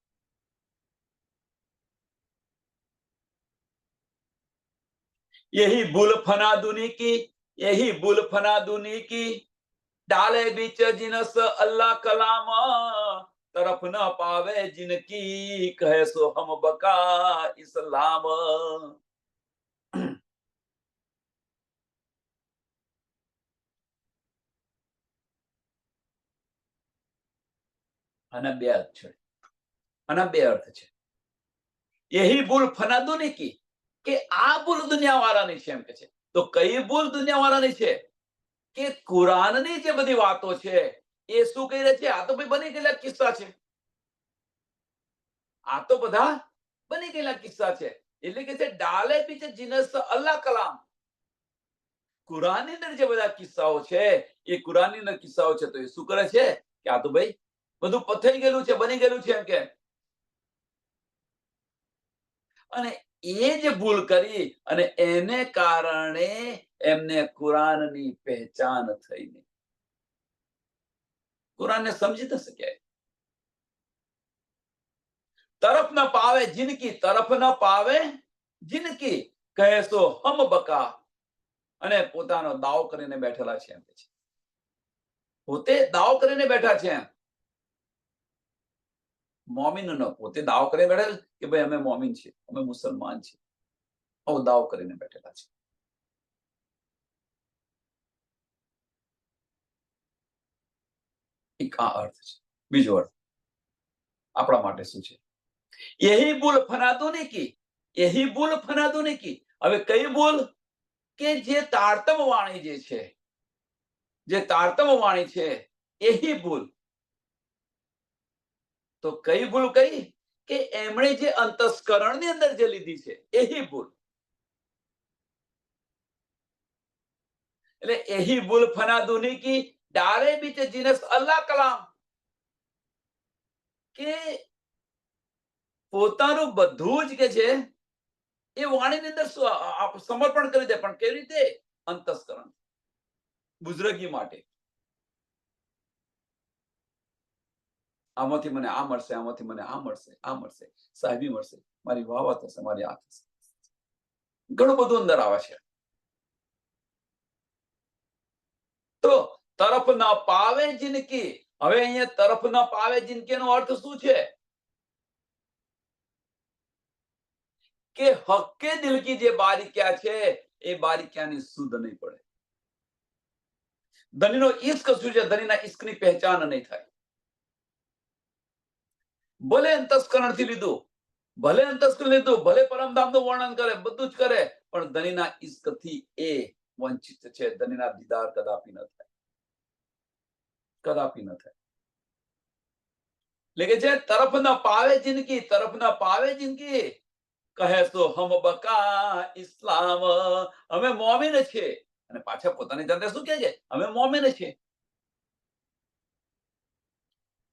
यही भूल फना दुनी की, यही भूल फना दुनी की, डाले बीच जिनस अल्लाह कलाम, तरफ न पावे जिनकी, कहे सो हम बका इस्लाम. આના 2 અર્થ છે. આના 2 અર્થ છે. यही भूल फना दुनी की, કે આ ભૂલ દુનિયાવાળાની છે એમ કે છે. તો કઈ ભૂલ દુનિયાવાળાની છે? કે કુરાનની જે બધી વાતો છે એ શું કહી રહી છે? આ તો ભાઈ બની ગયેલા કિસ્સા છે. આ તો બધા બની ગયેલા કિસ્સા છે. એટલે કે છે ડાલે પીછે જીનસ અલ્લાહ કલામ. કુરાનની અંદર જે બધા કિસ્સાઓ છે એ કુરાનની અંદર કિસ્સાઓ છે, તો એ શું કરે છે કે આ તો ભાઈ બધું થઈ ગયેલું છે, બની ગયેલું છે એમ કે. અને એ જે ભૂલ કરી અને એને કારણે એમને કુરાનની પહેચાન થઈ નહીં. કુરાનને સમજી ન શક્યા. તરફ ન પાવે જિનકી, તરફ ન પાવે જિનકી, કહે સો હમ બકા. અને પોતાનો દાવ કરીને બેઠેલા છે એમ કે છે. પોતે દાવ કરીને બેઠા છે એમ. મોમીન ન પોતે દાવ કરીને બેઠા કે ભાઈ અમે મોમીન છીએ, અમે મુસલમાન છીએ. દાવ કરીને બેઠેલા છે. એક આ અર્થ છે. બીજો અર્થ આપણા માટે શું છે? यही भूल फनादोने की, यही भूल फनादोने की. હવે કઈ ભૂલ? કે જે તારતમ વાણી જે છે, જે તારતમ વાણી છે, એહી ભૂલ. તો કઈ ભૂલ કઈ? કે એમણે જે અંતસ્કરણની અંદર જે લીધી છે, એહી ભૂલ. એટલે એહી ભૂલ ફનાદુની કી ડારે બીચ જીનસ અલ્લાહ કલામ. કે પોતાનું બધું જ કે છે એ વાણીની અંદર સમર્પણ કરી દે. પણ કેવી રીતે? અંતસ્કરણ, બુઝરગી માટે. આમાંથી મને આ મળશે, આમાંથી મને આ મળશે, આ મળશે, સાહેબી મળશે, મારી વાહ થશે, મારી આ થશે. ઘણું બધું અંદર આવે છે. તો તરફ ના પાવે જિનકી. હવે અહીંયા તરફ ના પાવે જિનકી નો અર્થ શું છે? કે હક્કે દિલ કી જે બારીક્યા છે એ બારીક્યાની સુધ નહીં પડે. ધનીનો ઇશ્ક શું છે? ધનીના ઇશ્કની પહેચાન નહીં થાય. ભલે અંતસ્કરણથી લીધું, ભલે અંતસ્કરણ લીધું, ભલે પરમધામનું વર્ણન કરે, બધું જ કરે, પણ ધનીના ઇશ્કથી એ વંચિત છે. ધનીના દીદાર કદાપી ન થાય, કદાપી ન થાય. એટલે કે છે તરફ ન પાવે જિંદગી, તરફ ન પાવે જિંદગી કહે તો હમ બકા ઇસ્લામ. અમે મોમિન છીએ. અને પાછા પોતાની જાતે શું કહે છે? અમે મોમિન છીએ.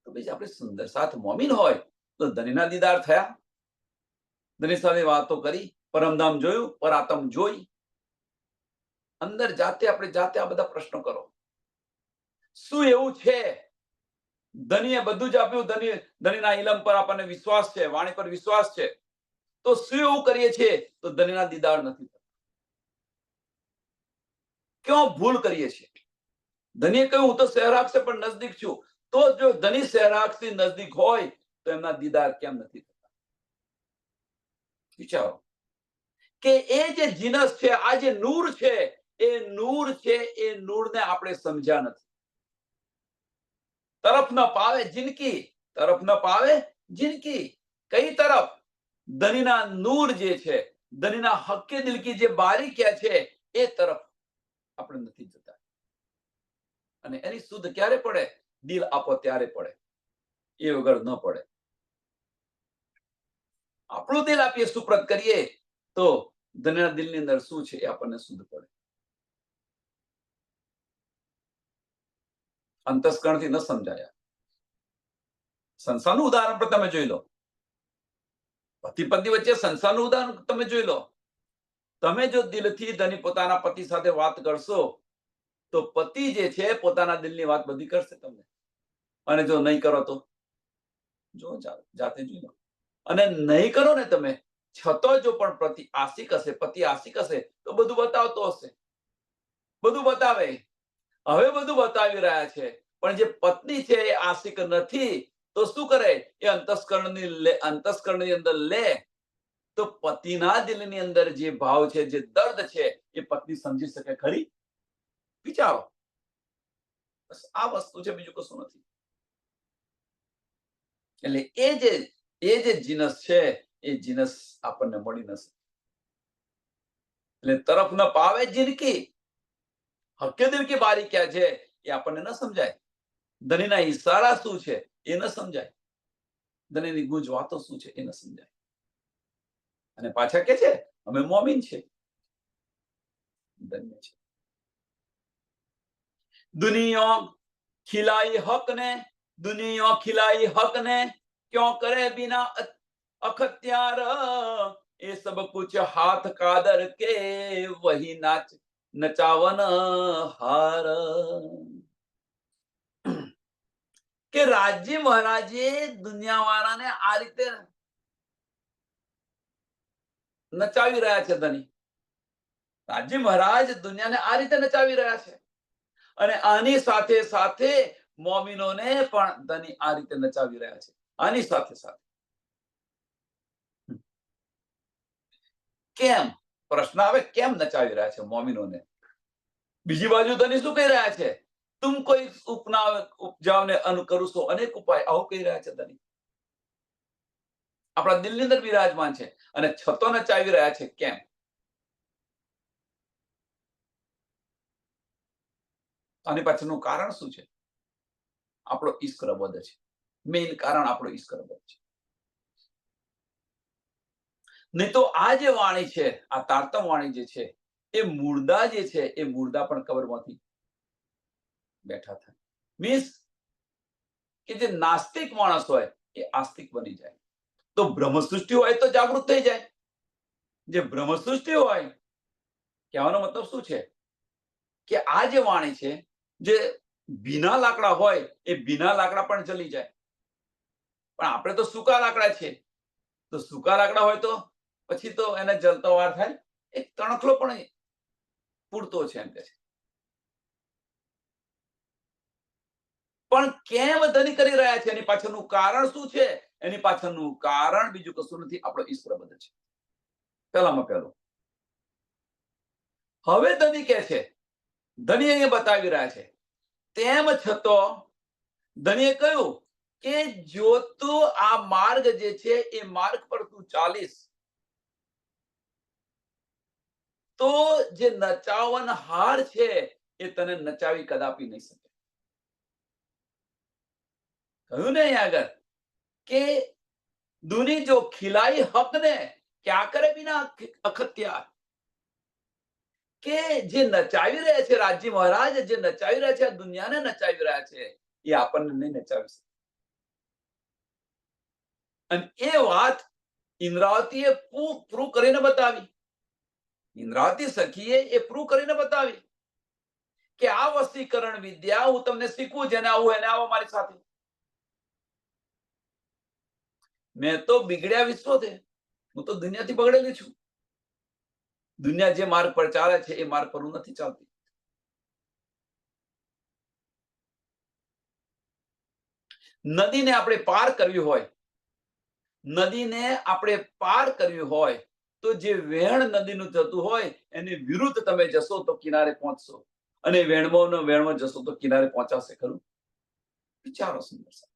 તો પછી આપણે સુંદર સાથ મોમિન હોય તો ધનીના દીદાર થયા, ધની સાથે વાતો કરી, પરમધામ જોયું, પરાતમ જોઈ. અંદર જાતે આપણે જાતે આ બધા પ્રશ્નો કરો. શું એવું છે? ધનીએ બધું જ આપ્યું. ધનીના ઇલમ પર આપણને વિશ્વાસ છે, વાણી પર વિશ્વાસ છે. તો શું એવું કરીએ છીએ તો ધનીના દીદાર નથી થતા? ક્યાં ભૂલ કરીએ છીએ? ધનીએ કહ્યું હું તો સહેરાગ છે પણ નજદીક છું. તો જો ધની સહેરાગ થી નજદીક હોય તો એમના દીદાર કેમ નથી થતા? વિચારો કે એ જે જીનસ છે, આ જે નૂર છે, એ નૂર છે, એ નૂરને આપણે સમજ્યા નથી. તરફ ન પાવે જિનકી, તરફ ન પાવે જિનકી. કઈ તરફ? ધનીના નૂર જે છે, ધનીના હક્કે દિલ કી જે બારીક્યા છે, એ તરફ આપણે નથી જતા. અને એની સુધ ક્યારે પડે? દિલ આપો ત્યારે પડે, એ વગર ન પડે. આપણું દિલ આપીએ, સુપ્રત કરીએ તો ધનીના દિલની અંદર શું છે એ આપણને શુદ્ધ પડે. અંતસ્કરણથી ન સમજાયા. સંસારનું ઉદાહરણ પણ તમે જોઈ લો. પતિ પત્ની વચ્ચે સંસારનું ઉદાહરણ તમે જોઈ લો. તમે જો દિલથી ધની પોતાના પતિ સાથે વાત કરશો તો પતિ જે છે પોતાના દિલની વાત બધી કરશે તમને. અને જો નહીં કરો તો જો જાતે જોઈ લો. અને નહીં કરો ને તમે, છતાં જો પણ પતિ આશિક હશે તો બધું બતાવતો હશે, બધું બતાવે. હવે બધું બતાવી રહ્યા છે, પણ જે પત્ની છે એ આશિક નથી. તો શું કરે? એ અંતસ્કરણની અંદર લે તો પતિના દિલની અંદર જે ભાવ છે, જે દર્દ છે, એ પત્ની સમજી શકે ખરી? વિચારો. બસ આ વસ્તુ છે, બીજું કશું નથી. એટલે એ જે જીનસ છે એ જીનસ આપણને મળી નથી. એટલે તરફ ન પાવે જિનકી, હક્કે દિલ કી બારી ક્યાં છે એ આપણને ન સમજાય. ધનીના ઈશારા શું છે એ ન સમજાય. ધનીની ગુંજ વાતો શું છે એ ન સમજાય. અને પાછા કે છે અમે મોમિન છે. ધન્ય છે. દુનિયા ખિલાઈ હક ને, દુનિયા ખિલાઈ હક ને, ક્यों કરે બિના અખત્યાર. એ સબ કુછ હાથ કાદર કે વહી નાચ નચાવન હાર. કે રાજ્ય મહારાજે દુનિયાવાળાને આ રીતે નચાવી રહ્યા છે. ધની રાજ્ય મહારાજ દુનિયાને આ રીતે નચાવી રહ્યા છે. અને આની સાથે સાથે મોમિનોને પણ ધની આ રીતે નચાવી રહ્યા છે. આની સાથે સાથે કેમ? પ્રશ્ન આવે કેમ નચાવી રહ્યા છે મોમિનોને? બીજી બાજુ ધની શું કહી રહ્યા છે? તુમ કોઈ ઉપજાવને અનુકરુશો અનેક ઉપાય, આવું કહી રહ્યા છે ધની. આપણા દિલની અંદર બિરાજમાન છે અને છતો નચાવી રહ્યા છે કેમ? આની પાછળનું કારણ શું છે? આપણો ઈશ્ક રબદ છે. મેઇન કારણ આપણો ઈશ્ક રબદ છે. નહીં તો આ જે વાણી છે, આ તારતમ વાણી જે છે, એ મુર્દા જે છે, એ મુર્દા પણ કબરમાંથી બેઠા થાય. મીન્સ કે જે નાસ્તિક માણસ હોય એ આસ્તિક બની જાય. તો બ્રહ્મ સૃષ્ટિ હોય તો જાગૃત થઈ જાય. જે બ્રહ્મ સૃષ્ટિ હોય, કહેવાનો મતલબ શું છે કે આ જે વાણી છે, જે ભીના લાકડા હોય એ ભીના લાકડા પણ જલી જાય. પણ આપણે તો સૂકા લાકડા છે, તો સૂકા લાકડા હોય તો પછી તો એને જલતો વાર થાય, એક તણખલો પણ પૂરતો છે એમ કે છે. પણ કેમ ધની કરી રહ્યા છે? એની પાછળનું કારણ શું છે? એની પાછળનું કારણ બીજું કશું નથી, આપણો ઈશ્વર બધે છે. પહેલામાં પહેલું. હવે ધની કે છે, ધની અહીંયા બતાવી રહ્યા છે, તેમ છતાં ધનીએ કહ્યું કે જો તું આ માર્ગ જે છે એ માર્ગ પર તું ચાલીશ તો જે નચાવનહાર છે એ તને નચાવી કદાપી નહીં શકે. કહ્યું ને અહીંયા આગળ કે દુની જો ખિલાઈ હક ને ક્યાં કરે બિના અખત્યાર, કે જે નચાવી રહ્યા છે રાજજી મહારાજ, જે નચાવી રહ્યા છે, આ દુનિયાને નચાવી રહ્યા છે, એ આપણને નહીં નચાવી શકે. અને એ વાત ઇન્દ્રાવતીએ પ્રૂવ કરીને બતાવી. ઇન્દ્રાવતી સખીએ એ પ્રૂવ કરીને બતાવી કે આ વસીકરણ વિદ્યા હું તમને શીખવું, જેને આવું એને આવો મારી સાથે. મેં તો બિગડ્યા વિશ્વથી, હું તો દુનિયાથી બગડેલી છું. દુનિયા જે માર્ગ પર ચાલે છે એ માર્ગ પર હું નથી ચાલતી. નદીને આપણે પાર કરવી હોય, નદીને આપણે પાર કરવી હોય તો જે વહેણ નદીનું જતું હોય એની વિરુદ્ધ તમે જશો તો કિનારે પહોંચશો, અને વેણમાં જશો તો કિનારે પહોંચાશે ખરું? વિચારો સુંદર સાહેબ.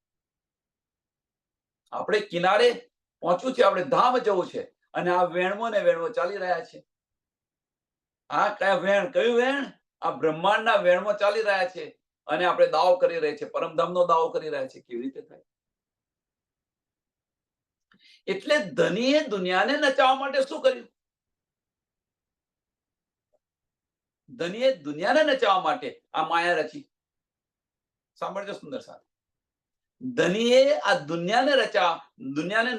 આપણે કિનારે પહોંચવું છે, આપણે ધામ જવું છે, અને આ વેણમાં ને વેણમાં ચાલી રહ્યા છે. આ કયા વેણ? કયું વેણ? આ બ્રહ્માંડના વેણમાં ચાલી રહ્યા છે, અને આપણે દાવો કરી રહ્યા છે, પરમધામનો દાવો કરી રહ્યા છે. કેવી રીતે થાય? એટલે ધનીએ દુનિયાને નચાવવા માટે શું કર્યું? ધનીએ દુનિયાને નચાવવા માટે આ માયા રચી. સાંભળજો સુંદર સાહેબ. ધનીએ આ દુનિયાને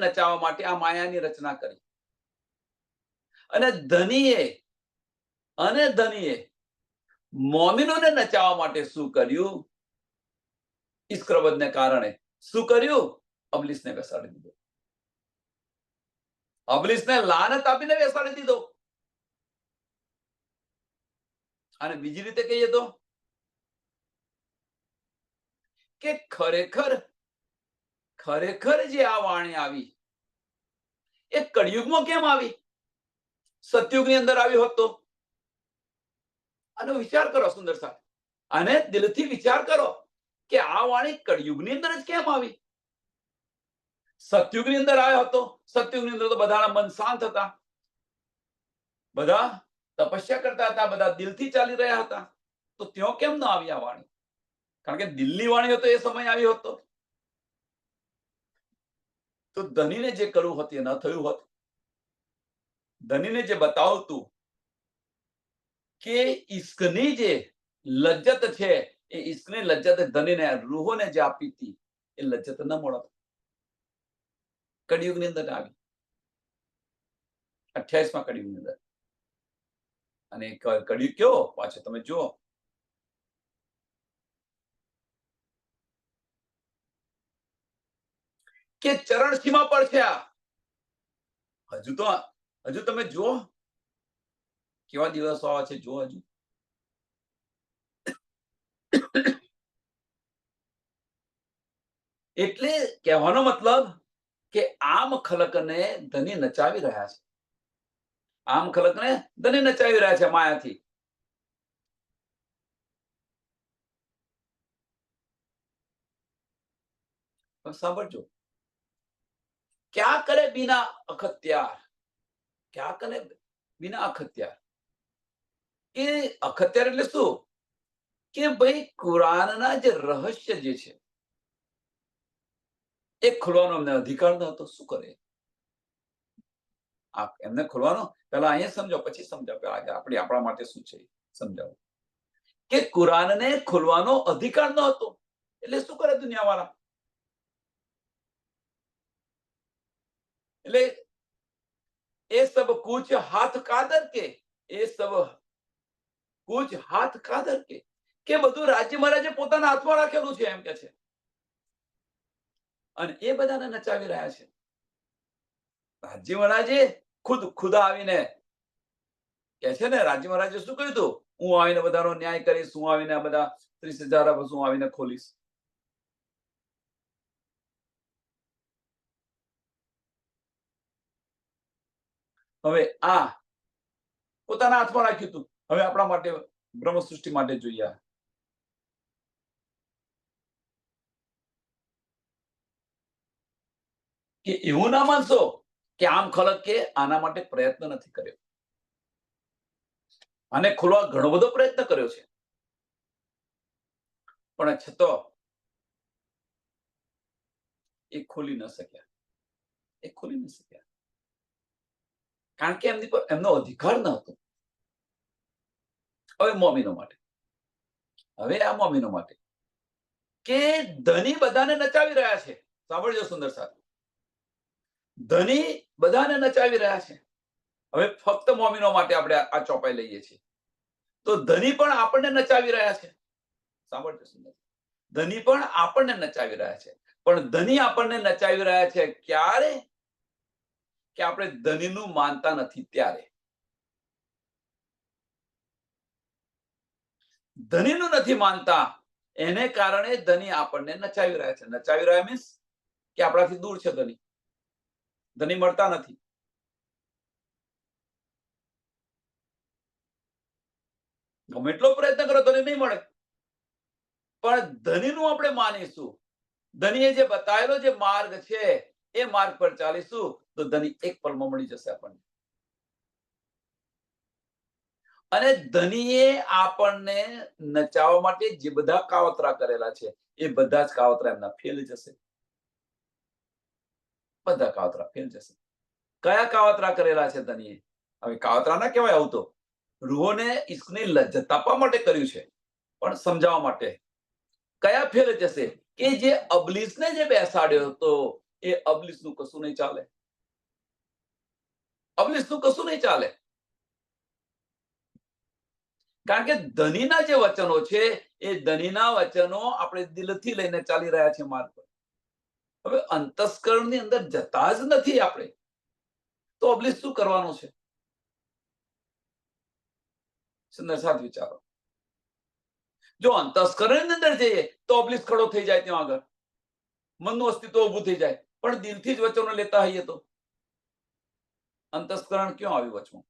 નચાવવા માટે આ માયાની રચના કરી. અને ધનીએ મોમિનોને નચાવવા માટે શું કર્યું? ઈશ્કરબદને કારણે શું કર્યું? અબલીસને બેસાડી દીધો. અબલીસને લાનત આપીને બેસાડી દીધો. અને બીજી રીતે કહીએ તો કે ખરેખર જે આ વાણી આવી એ કળિયુગમાં કેમ આવી? સતયુગની અંદર આવી હોત તો? આનો વિચાર કરો સુંદર સાહેબ, અને દિલથી વિચાર કરો કે આ વાણી કળિયુગની અંદર જ કેમ આવી? સતયુગની અંદર આવ્યો હતો. સતયુગની અંદર તો બધાના મન શાંત હતા, બધા તપસ્યા કરતા હતા, બધા દિલથી ચાલી રહ્યા હતા. તો ત્યાં કેમ ન આવી આ વાણી? કારણ કે દિલની વાણી હતો એ સમય આવ્યો હતો. તો ધનીને જે કરવું હતું એ ન થયું હોત. ધનીને જે બતાવતું કે ઈશ્કની જે લજ્જત છે એ ઈશ્કની લજ્જત ધનીને રૂહોને જે આપી હતી એ લજ્જત ન મળત. કળિયુગની અંદર આવી, 28મા કળિયુગની અંદર. અને કળિયુગ કેવો પાછો તમે જુઓ. કે ચરણ સીમા પર છે આ. હજુ તમે જુઓ કેવા દિવસો આવે છે. જુઓ હજુ. એટલે કહેવાનો મતલબ કે આમ ખલકને ધની નચાવી રહ્યા છે. આમ ખલકને ધની નચાવી રહ્યા છે માયાથી. પણ સાંભળજો, ક્યાં કરે બિના અખત્યાર, ક્યાં કરે બિના અખત્યાર. એ અખત્યાર એટલે શું? કે ભાઈ કુરાનના જે રહસ્ય જે છે એ ખોલવાનો અમને અધિકાર ન હતો. શું કરે એમને ખોલવાનો? પેલા અહીંયા સમજો, પછી સમજાવો આપણા માટે શું છે સમજાવો. કે કુરાનને ખોલવાનો અધિકાર ન હતો એટલે શું કરે દુનિયાવાળા? એટલે એ સબ કુછ હાથ કાદર કે, એ સબ કુછ હાથ કાદર કે બધું રાજ્ય મહારાજે પોતાના હાથમાં રાખેલું છે એમ કે છે. અને એ બધાને નચાવી રહ્યા છે. રાજ્ય મહારાજે ખુદા આવીને કે છે ને, રાજ્ય મહારાજે શું કહ્યું હતું? હું આવીને બધાનો ન્યાય કરીશ, હું આવીને આ બધા 30,000 હું આવીને ખોલીશ. હવે આ પોતાના હાથમાં રાખ્યું હતું. હવે આપણા માટે બ્રહ્મ સૃષ્ટિ માટે જોઈએ કે એવું ના માનશો કે આમ ખલક કે આના માટે પ્રયત્ન નથી કર્યો. આને ખોલવા ઘણો બધો પ્રયત્ન કર્યો છે, પણ છતાં એ ખોલી ન શક્યા. એ ખોલી ન શક્યા કારણ કે એમની પર એમનો અધિકાર ન હતો. હવે મોમીનો માટે, હવે આ મોમીનો માટે કે ધની બધાને નચાવી રહ્યા છે. સાંભળજો સુંદર સાહેબ, ધની બધાને નચાવી રહ્યા છે. હવે ફક્ત મોમીનો માટે આપણે આ ચોપાઈ લઈએ છીએ. તો ધની પણ આપણને નચાવી રહ્યા છે. સાંભળજો સુંદર, ધની પણ આપણને નચાવી રહ્યા છે. પણ ધની આપણને નચાવી રહ્યા છે ક્યારે? કે આપણે ધનીનું માનતા નથી ત્યારે. ધનીનું નથી માનતા એને કારણે ધની આપણને નચાવી રહ્યા છે. નચાવી રહ્યા મીન્સ કે આપણાથી દૂર છે ધની. ધની મળતા નથી. ગમે એટલો પ્રયત્ન કરો ધની નહીં મળે. પણ ધનીનું આપણે માનીશું. ધનીએ જે બતાવેલો જે માર્ગ છે એ માર્ગ પર ચાલીશું તો ધની એક પલમાં મળી જશે આપણને. અને ધનીએ આપણને નચાવવા માટે જે બધા કાવતરા કરેલા છે એ બધા જ કાવતરા એમના ફેલ જશે. બધા કાવતરા ફેલ જશે. કયા કાવતરા કરેલા છે ધનીએ? હવે કાવતરા ના કહેવાય, આવું તો રૂહોને ઈશ્કની લજ્જત આપવા માટે કર્યું છે, પણ સમજાવવા માટે. કયા ફેલ જશે? કે જે અબલીસને જે બેસાડ્યો હતો એ અબલીસનું કશું નહીં ચાલે. અબલીસનું કશું નહીં ચાલે. કારણ કે ધનીના જે વચનો છે એ ધનીના વચનો આપણે દિલથી લઈને ચાલી રહ્યા છે માર્ગ પર. હવે અંતસ્કરણની અંદર જતા જ નથી આપણે, તો અબલીસ શું કરવાનો છે? સુંદર સાથ વિચારો. જો અંતસ્કરણની અંદર જઈએ તો અબલીસ ખડો થઈ જાય ત્યાં આગળ, મનનું અસ્તિત્વ ઊભું થઈ જાય. પણ દિલથી જ વચનો લેતા હોઈએ તો અંતસ્કરણ ક્યાં આવ્યું વચમાં?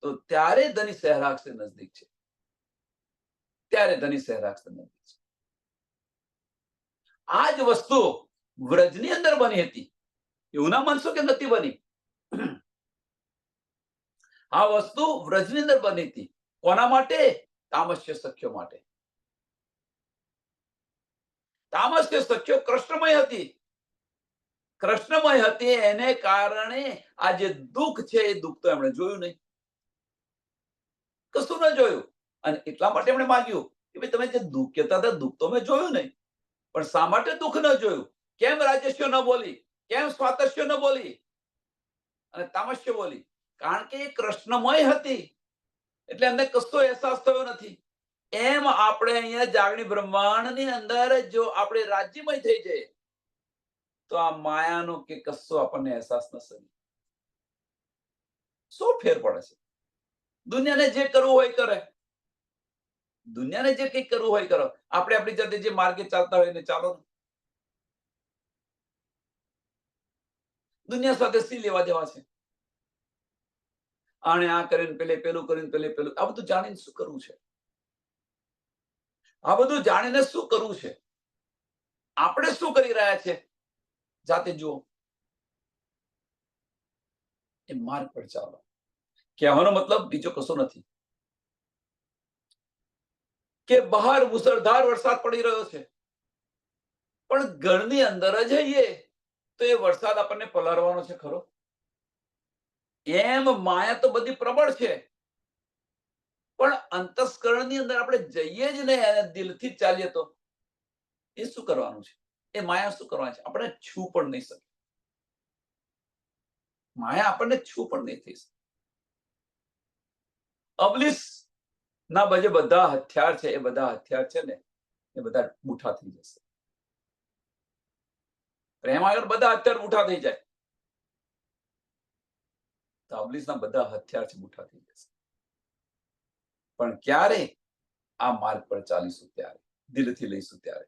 તો ત્યારે ધની સહેરાગ સે નજદીક છે. ત્યારે ધની સહેરાગ સે નજદીક છે. આ જ વસ્તુ વ્રજની અંદર બની હતી. એવું ના માનશો કે નથી બની. આ વસ્તુ વ્રજની અંદર બની હતી. કોના માટે? તામસ્ય સખ્યો માટે. તામસ્ય સખ્યો કૃષ્ણમય હતી. કૃષ્ણમય હતી એને કારણે આ જે દુઃખ છે એ દુઃખ તો એમણે જોયું નહીં, કશું ન જોયું. અને એટલા માટે એમણે માંગ્યું કે ભાઈ તમે જે દુઃખ કહેતા હતા દુઃખ તો મેં જોયું નહીં, પણ શા માટે દુઃખ ન જોયું? કેમ રાજસ્યો ન બોલી? કેમ સ્વાતસ્યો ન બોલી અને તામસ્ય બોલી? કારણ કે એ કૃષ્ણમય હતી એટલે એમને કશો અહેસાસ થયો નથી. એમ આપણે અહીંયા જાગણી બ્રહ્માંડની અંદર જો આપણે રાજ્યમય થઈ જઈએ તો આ માયાનો કે કશો આપણને અહેસાસ ન થશે. શું ફેર પડે છે? દુનિયાને જે કરવું હોય કરે. દુનિયાને જે કંઈક કરવું હોય કરો. આપણે આપણી જાતે જે માર્ગે ચાલતા હોય એને ચાલો. દુનિયા સાથે શી લેવા દેવા છે? આણે આ કરીને પેલે પેલું કરીને પેલે પેલું. આ બધું જાણીને શું કરવું છે? આ બધું જાણીને શું કરવું છે? આપણે શું કરી રહ્યા છે? જાતે જુઓ. એ માર્ગ પર ચાલો. કહેવાનો મતલબ બીજો કશો નથી કે બહાર મુસળધાર વરસાદ પડી રહ્યો છે, પણ ઘરની અંદર જ જઈએ તો એ વરસાદ આપણને પલાળવાનો છે ખરો? એમ માયા તો બધી પ્રબળ છે, પણ અંતસ્કરણની અંદર આપણે જઈએ જ ને દિલથી ચાલીએ તો એ શું કરવાનું છે? એ માયા શું કરવાની છે? આપણે છૂ પણ નહીં શકે. માયા આપણને છૂ પણ નહીં થઈ શકે. અબલીસ ના જે બધા હથિયાર છે, એ બધા હથિયાર છે ને, એ બધા બુઠા થઈ જશે. પ્રેમ આગળ બધા હથિયાર બુઠા થઈ જાય તો અબલીસના બધા હથિયાર છે બુઠા થઈ જશે. પણ ક્યારે? આ માર્ગ પર ચાલીશું ત્યારે, દિલથી લઈશું ત્યારે.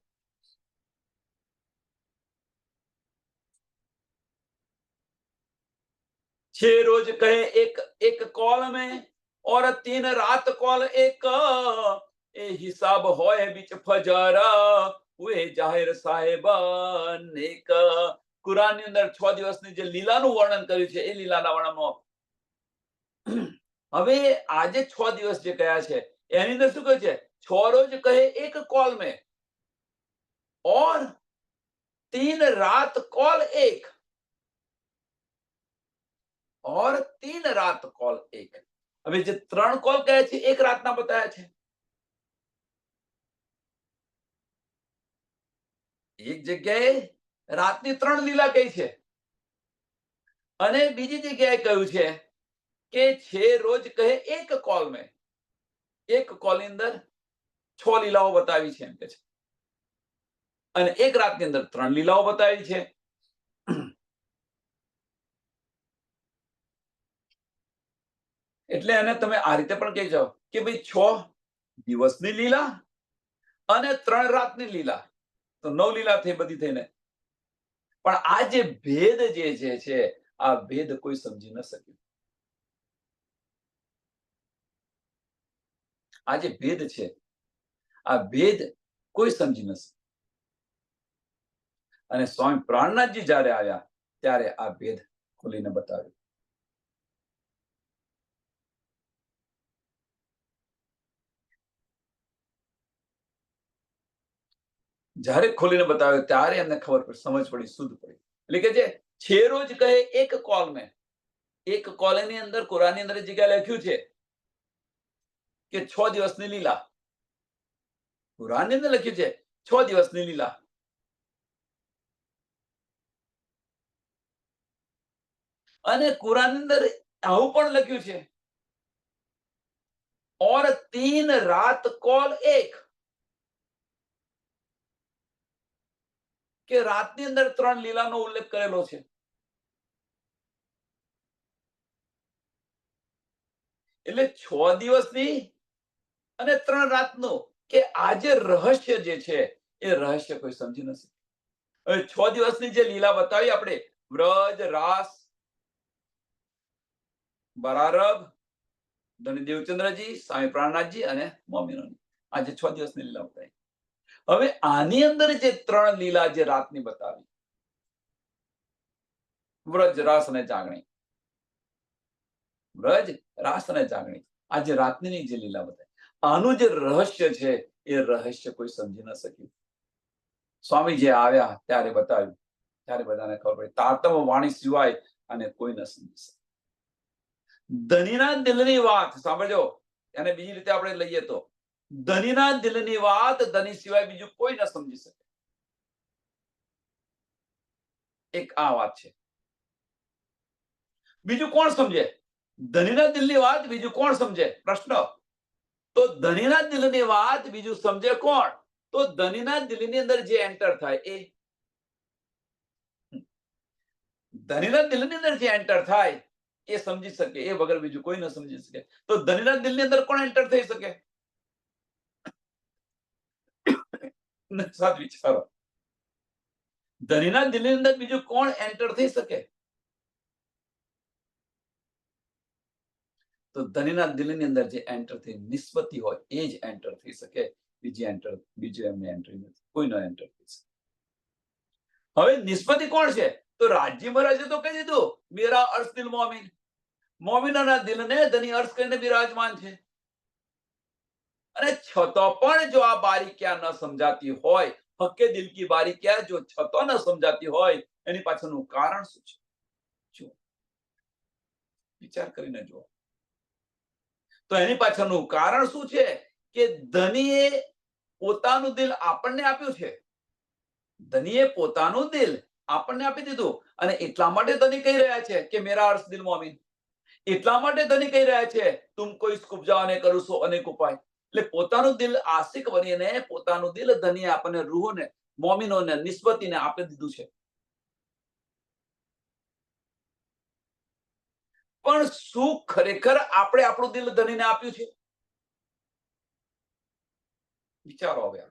छह रोज कहे एक एक कॉल में और 3 रात कॉल एक, ए हिसाब होए बीच फजर हुए जाहिर साहेब नेक. કુરાનની અંદર 6 દિવસની જે લીલાનું વર્ણન કર્યું છે, એ લીલાના વર્ણનમાં હવે આજે 6 દિવસ જે કયા છે એની અંદર શું કહે છે? 6 રોજ કહે એક कॉल में और 3 रात कॉल एक, और 3 रात कॉल एक. હવે જે 3 કોલ કહે છે, એક રાતના બતાવ્યા છે. એક જગ્યાએ રાતની 3 લીલા કહી છે, અને બીજી જગ્યાએ કહ્યું છે કે 6 રોજ કહે એક કોલ में, એક કોલની અંદર 6 લીલાઓ બતાવી છે એમ કે છે, અને એક રાતની અંદર 3 લીલાઓ બતાવી છે. એટલે એને તમે આ રીતે પણ કહી જાઓ કે ભાઈ 6 દિવસની લીલા અને 3 રાતની લીલા, તો 9 લીલા થઈ બધી થઈને. પણ આ જે ભેદ જે છે, આ ભેદ કોઈ સમજી ન શક્યું. આ જે ભેદ છે, આ ભેદ કોઈ સમજી ન શક્યું. અને સ્વામી પ્રાણનાથજી જ્યારે આવ્યા ત્યારે આ ભેદ ખોલીને બતાવ્યો. જ્યારે ખોલીને બતાવ્યો ત્યારે એમને ખબર પડી, સમજ પડી, શુદ્ધ પડી. એટલે કે જે 6 રોજ કહે એક કોલ में, એક કોલની અંદર કુરાનની અંદર જગ્યા લખ્યું છે કે 6 દિવસની લીલા. કુરાનની અંદર લખ્યું છે 6 દિવસની લીલા. અને કુરાનની અંદર આવું પણ લખ્યું છે और 3 रात कॉल एक, કે રાતની અંદર 3 લીલાનો ઉલ્લેખ કરેલો છે. એટલે 6 દિવસની અને 3 રાતનું, કે આ જે રહસ્ય જે છે એ રહસ્ય કોઈ સમજી નથી. હવે 6 દિવસની જે લીલા બતાવી આપણે, વ્રજ, રાસ, બરારબ, ધની દેવચંદ્રજી, સ્વામી પ્રાણનાથજી અને મોમીનોની, આજે 6 દિવસની લીલા બતાવી. હવે આની અંદર જે 3 લીલા જે રાતની બતાવી, વ્રજ, રાસ અને જાગણી, વ્રજ, રાસ અને જાગણી, આ જે રાતની જે લીલા બતાવી, આનું જે રહસ્ય છે એ રહસ્ય કોઈ સમજી ન શક્યું. સ્વામી જે આવ્યા ત્યારે બતાવ્યું, ત્યારે બધાને ખબર પડી. તારતમ વાણી સિવાય અને કોઈ ન સમજી શકે. ધનીના દિલની વાત સાંભળજો, અને બીજી રીતે આપણે લઈએ તો ધનીના દિલની વાત ધની સિવાય બીજું કોઈ ન સમજી શકે. એક આ વાત છે. બીજું કોણ સમજે? ધનીના દિલની વાત બીજું કોણ સમજે? પ્રશ્ન. તો ધનીના દિલની વાત બીજું સમજે કોણ? તો ધનીના દિલની અંદર જે એન્ટર થાય એ. ધનીના દિલની અંદર જે એન્ટર થાય એ સમજી શકે, એ વગર બીજું કોઈ ન સમજી શકે. તો ધનીના દિલની અંદર કોણ એન્ટર થઈ શકે? સાથ વિચારો, ધનીના દિલની અંદર બીજું કોણ એન્ટર થઈ શકે? તો ધનીના દિલની અંદર જે એન્ટર થઈ નિસ્બતી હોય એ જ એન્ટર થઈ શકે, બીજી એમને એન્ટ્રી નથી, કોઈનો એન્ટર થઈ શકે. હવે નિસ્બતી કોણ છે? તો રાજી મહારાજે તો કહી દીધું, મેરા અર્શ દિલ મોમિન. મોમિનોના દિલને ધની અર્શ કરીને બિરાજમાન છે. અને છતાં પણ જો આ બારીકિયા ન સમજાતી હોય, હક્કે દિલ કી બારીકિયા જો છતાં ન સમજાતી હોય, એની પાછળનું કારણ શું છે? જો વિચાર કરીને જુઓ. તો એની પાછળનું કારણ શું છે? કે ધનીએ પોતાનું દિલ આપણને આપ્યું છે. ધનીએ પોતાનું દિલ આપણને આપી દીધું, અને એટલા માટે ધની કહી રહ્યા છે કે મેરા અર્શ દિલ મોમિન. એટલા માટે ધની કહી રહ્યા છે તુમ કોઈ ઉપજાઓને કરું છો અનેક ઉપાય. એટલે પોતાનું દિલ આશિક બનીને પોતાનું દિલ ધનીએ આપણને રૂહોને, મોમિનોને, નિસ્બતીને આપી દીધું છે. પણ શું ખરેખર આપણે આપણું દિલ ધનીને આપ્યું છે? વિચારો હવે.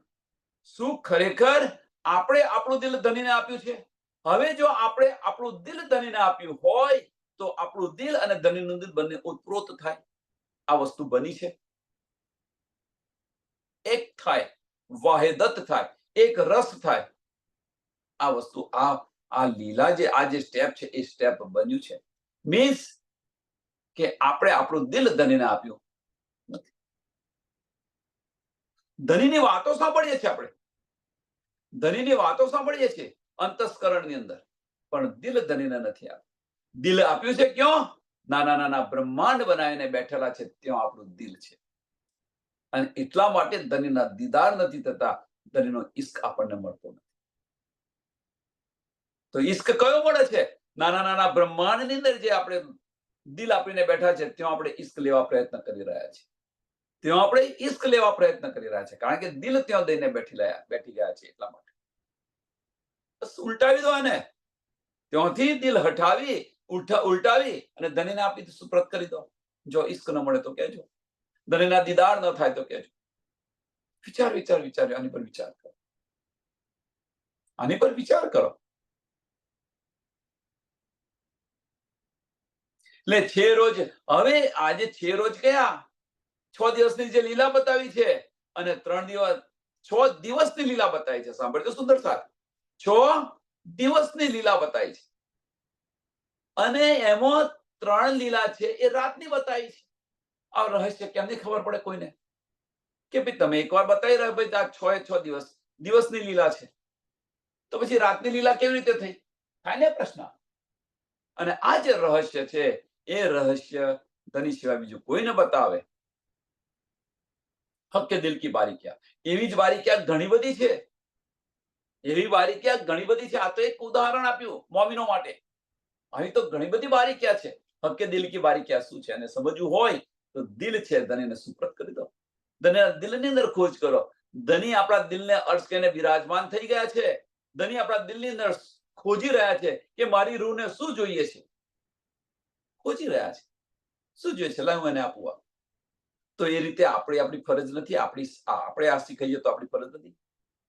શું ખરેખર આપણે આપણું દિલ ધનીને આપ્યું છે? હવે જો આપણે આપણું દિલ ધનીને આપ્યું હોય તો આપણું દિલ અને ધનીનું દિલ બંને ઉત્પ્રોત થાય. આ વસ્તુ બની છે. એક થાય, વાહેદત થાય, એક રસ થાય. આ વસ્તુ આ લીલા જે સ્ટેપ છે એ સ્ટેપ બન્યું છે. મીન્સ કે આપણે આપણું દિલ ધનીને આપ્યું નથી. ધનીની વાતો સાંભળીએ છીએ આપણે, ધનીની વાતો સાંભળીએ છીએ અંતસ્કરણની અંદર, પણ દિલ ધનીને નથી આપ્યું. દિલ આપ્યું છે ક્યાં? નાના નાના બ્રહ્માંડ બનાવીને બેઠેલા છે ત્યાં આપણું દિલ છે. અને એટલા માટે ધનીના દીદાર નથી થતા, ધનીનો ઈશ્ક આપણને મળતો નથી. તો ઈશ્ક કયો મળે છે? નાના નાના બ્રહ્માંડની અંદર જે આપણે દિલ આપીને બેઠા છે ત્યાં આપણે ઈશ્ક લેવા પ્રયત્ન કરી રહ્યા છીએ. ત્યાં આપણે ઈશ્ક લેવા પ્રયત્ન કરી રહ્યા છે, કારણ કે દિલ ત્યાં દઈને બેઠી ગયા છે. એટલા માટે બસ ઉલટાવી દો એને. ત્યાંથી દિલ હટાવી ઉલટાવી અને ધનીને આપી સુપ્રત કરી દો. જો ઈશ્ક ન મળે તો કહેજો, ધનીના દીદાર ન થાય તો કહેજો. વિચાર આની પર વિચાર કરો, આની પર વિચાર કરો. એટલે છે રોજ, હવે આજે છે રોજ કયા 6 દિવસની જે લીલા બતાવી છે, અને 3 દિવસ 6 દિવસની લીલા બતાવી છે. સાંભળજો સુંદર સાથ, 6 દિવસની લીલા બતાવી છે, અને એમાં 3 લીલા છે એ રાતની બતાવી છે. આ રહસ્ય કેમની ખબર પડે કોઈને? કે ભાઈ તમે એકવાર બતાવી રહ્યા, ભાઈ આ 6 દિવસની લીલા છે, તો પછી રાતની લીલા કેવી રીતે થઈ? થાય ને પ્રશ્ન. અને આ જે રહસ્ય છે એ રહસ્ય ધની સિવાય બીજું કોઈને બતાવે. હક્કે દિલ કી બારીકિયા, એવી જ બારીકિયા ઘણી બધી છે, એવી બારીકિયા ઘણી બધી છે. આ તો એક ઉદાહરણ આપ્યું મોમિનો માટે. અહીં તો ઘણી બધી બારીકિયા છે. હક્કે દિલ કી બારીકિયા શું છે અને સમજવું હોય તો દિલ છે ધનીને સુપ્રત કરી દો. દિલની અંદર ખોજ કરો. ધની આપણા દિલને અર્શ કરીને બિરાજમાન થઈ ગયા છે. ધની આપણા દિલની અંદર ખોજી રહ્યા છે કે મારી રૂહને શું જોઈએ છે. ખોજી રહ્યા છે શું જોઈએ છે, લાવ હું એને આપું. તો એ રીતે આપણી ફરજ નથી, આપણે આ શીખાઈએ તો આપણી ફરજ નથી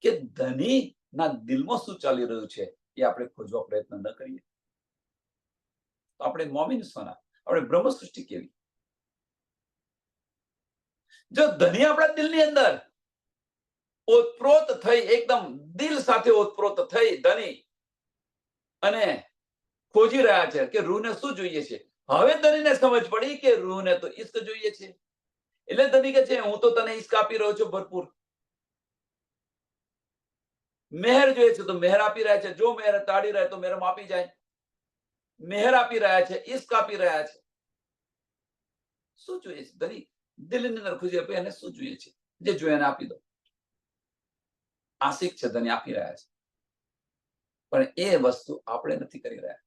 કે ધનીના દિલમાં શું ચાલી રહ્યું છે એ આપણે ખોજવા પ્રયત્ન ન કરીએ. તો આપણે મોમિન સોના, આપણે બ્રહ્મ સૃષ્ટિ કેવી? જો ધની આપણા દિલની અંદર ઓતપ્રોત થઈ, એકદમ દિલ સાથે ઓતપ્રોત થઈ ધની, અને ખોજી રહ્યા છે કે રૂહને શું જોઈએ છે. હવે ધનીને સમજ પડી કે રૂહને તો ઈશ્ક જોઈએ છે. એટલે ધની કે છે હું તો તને ઈશ્ક આપી રહ્યો છું ભરપૂર. મહેર જોઈએ છે તો મહેર આપી રહ્યા છે. જો મહેર તાળી રહે તો મહેર આપી જાય. મહેર આપી રહ્યા છે, ઈશ્ક આપી રહ્યા છે. શું જોઈએ છે? ધની દિલની અંદર ખુશી આપી, એને શું જોઈએ છે જે જોઈએ એને આપી દો. આશિક છે, ધની આપી રહ્યા છે, પણ એ વસ્તુ આપણે નથી કરી રહ્યા.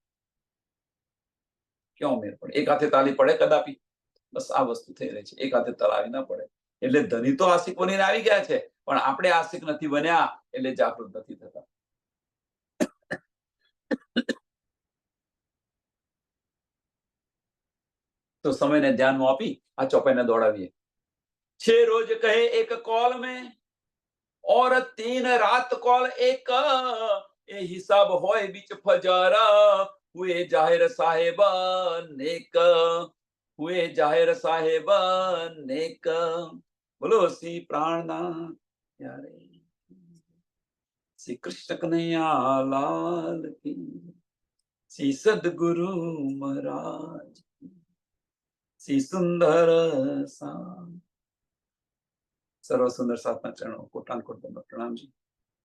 ક્યાં મેર પડે? એક હાથે તાલી પડે કદાપી? બસ આ વસ્તુ થઈ રહી છે. એક હાથે તાળી ના પડે. એટલે ધની તો આશિક બનીને આવી ગયા છે, પણ આપણે આશિક નથી બન્યા એટલે જાગૃત નથી થતા. તો સમયને ધ્યાનમાં આપી આ ચોપાઈને દોડાવીએ. છે રોજ કહે એક કॉल में और 3 रात कॉल एक, એ હિસાબ હોય બીચ ફજારા હુએ જાહેર સાહેબ નેક. हुए जाहिर साहेब नेक, बोलो श्री प्राणनाथ प्यारे श्री कृष्ण कन्हैया लाल की, श्री सदगुरु महाराज की, श्री सुंदर सा। सर्व सुंदर साधना चरणों कोटान कोट प्रणाम जी।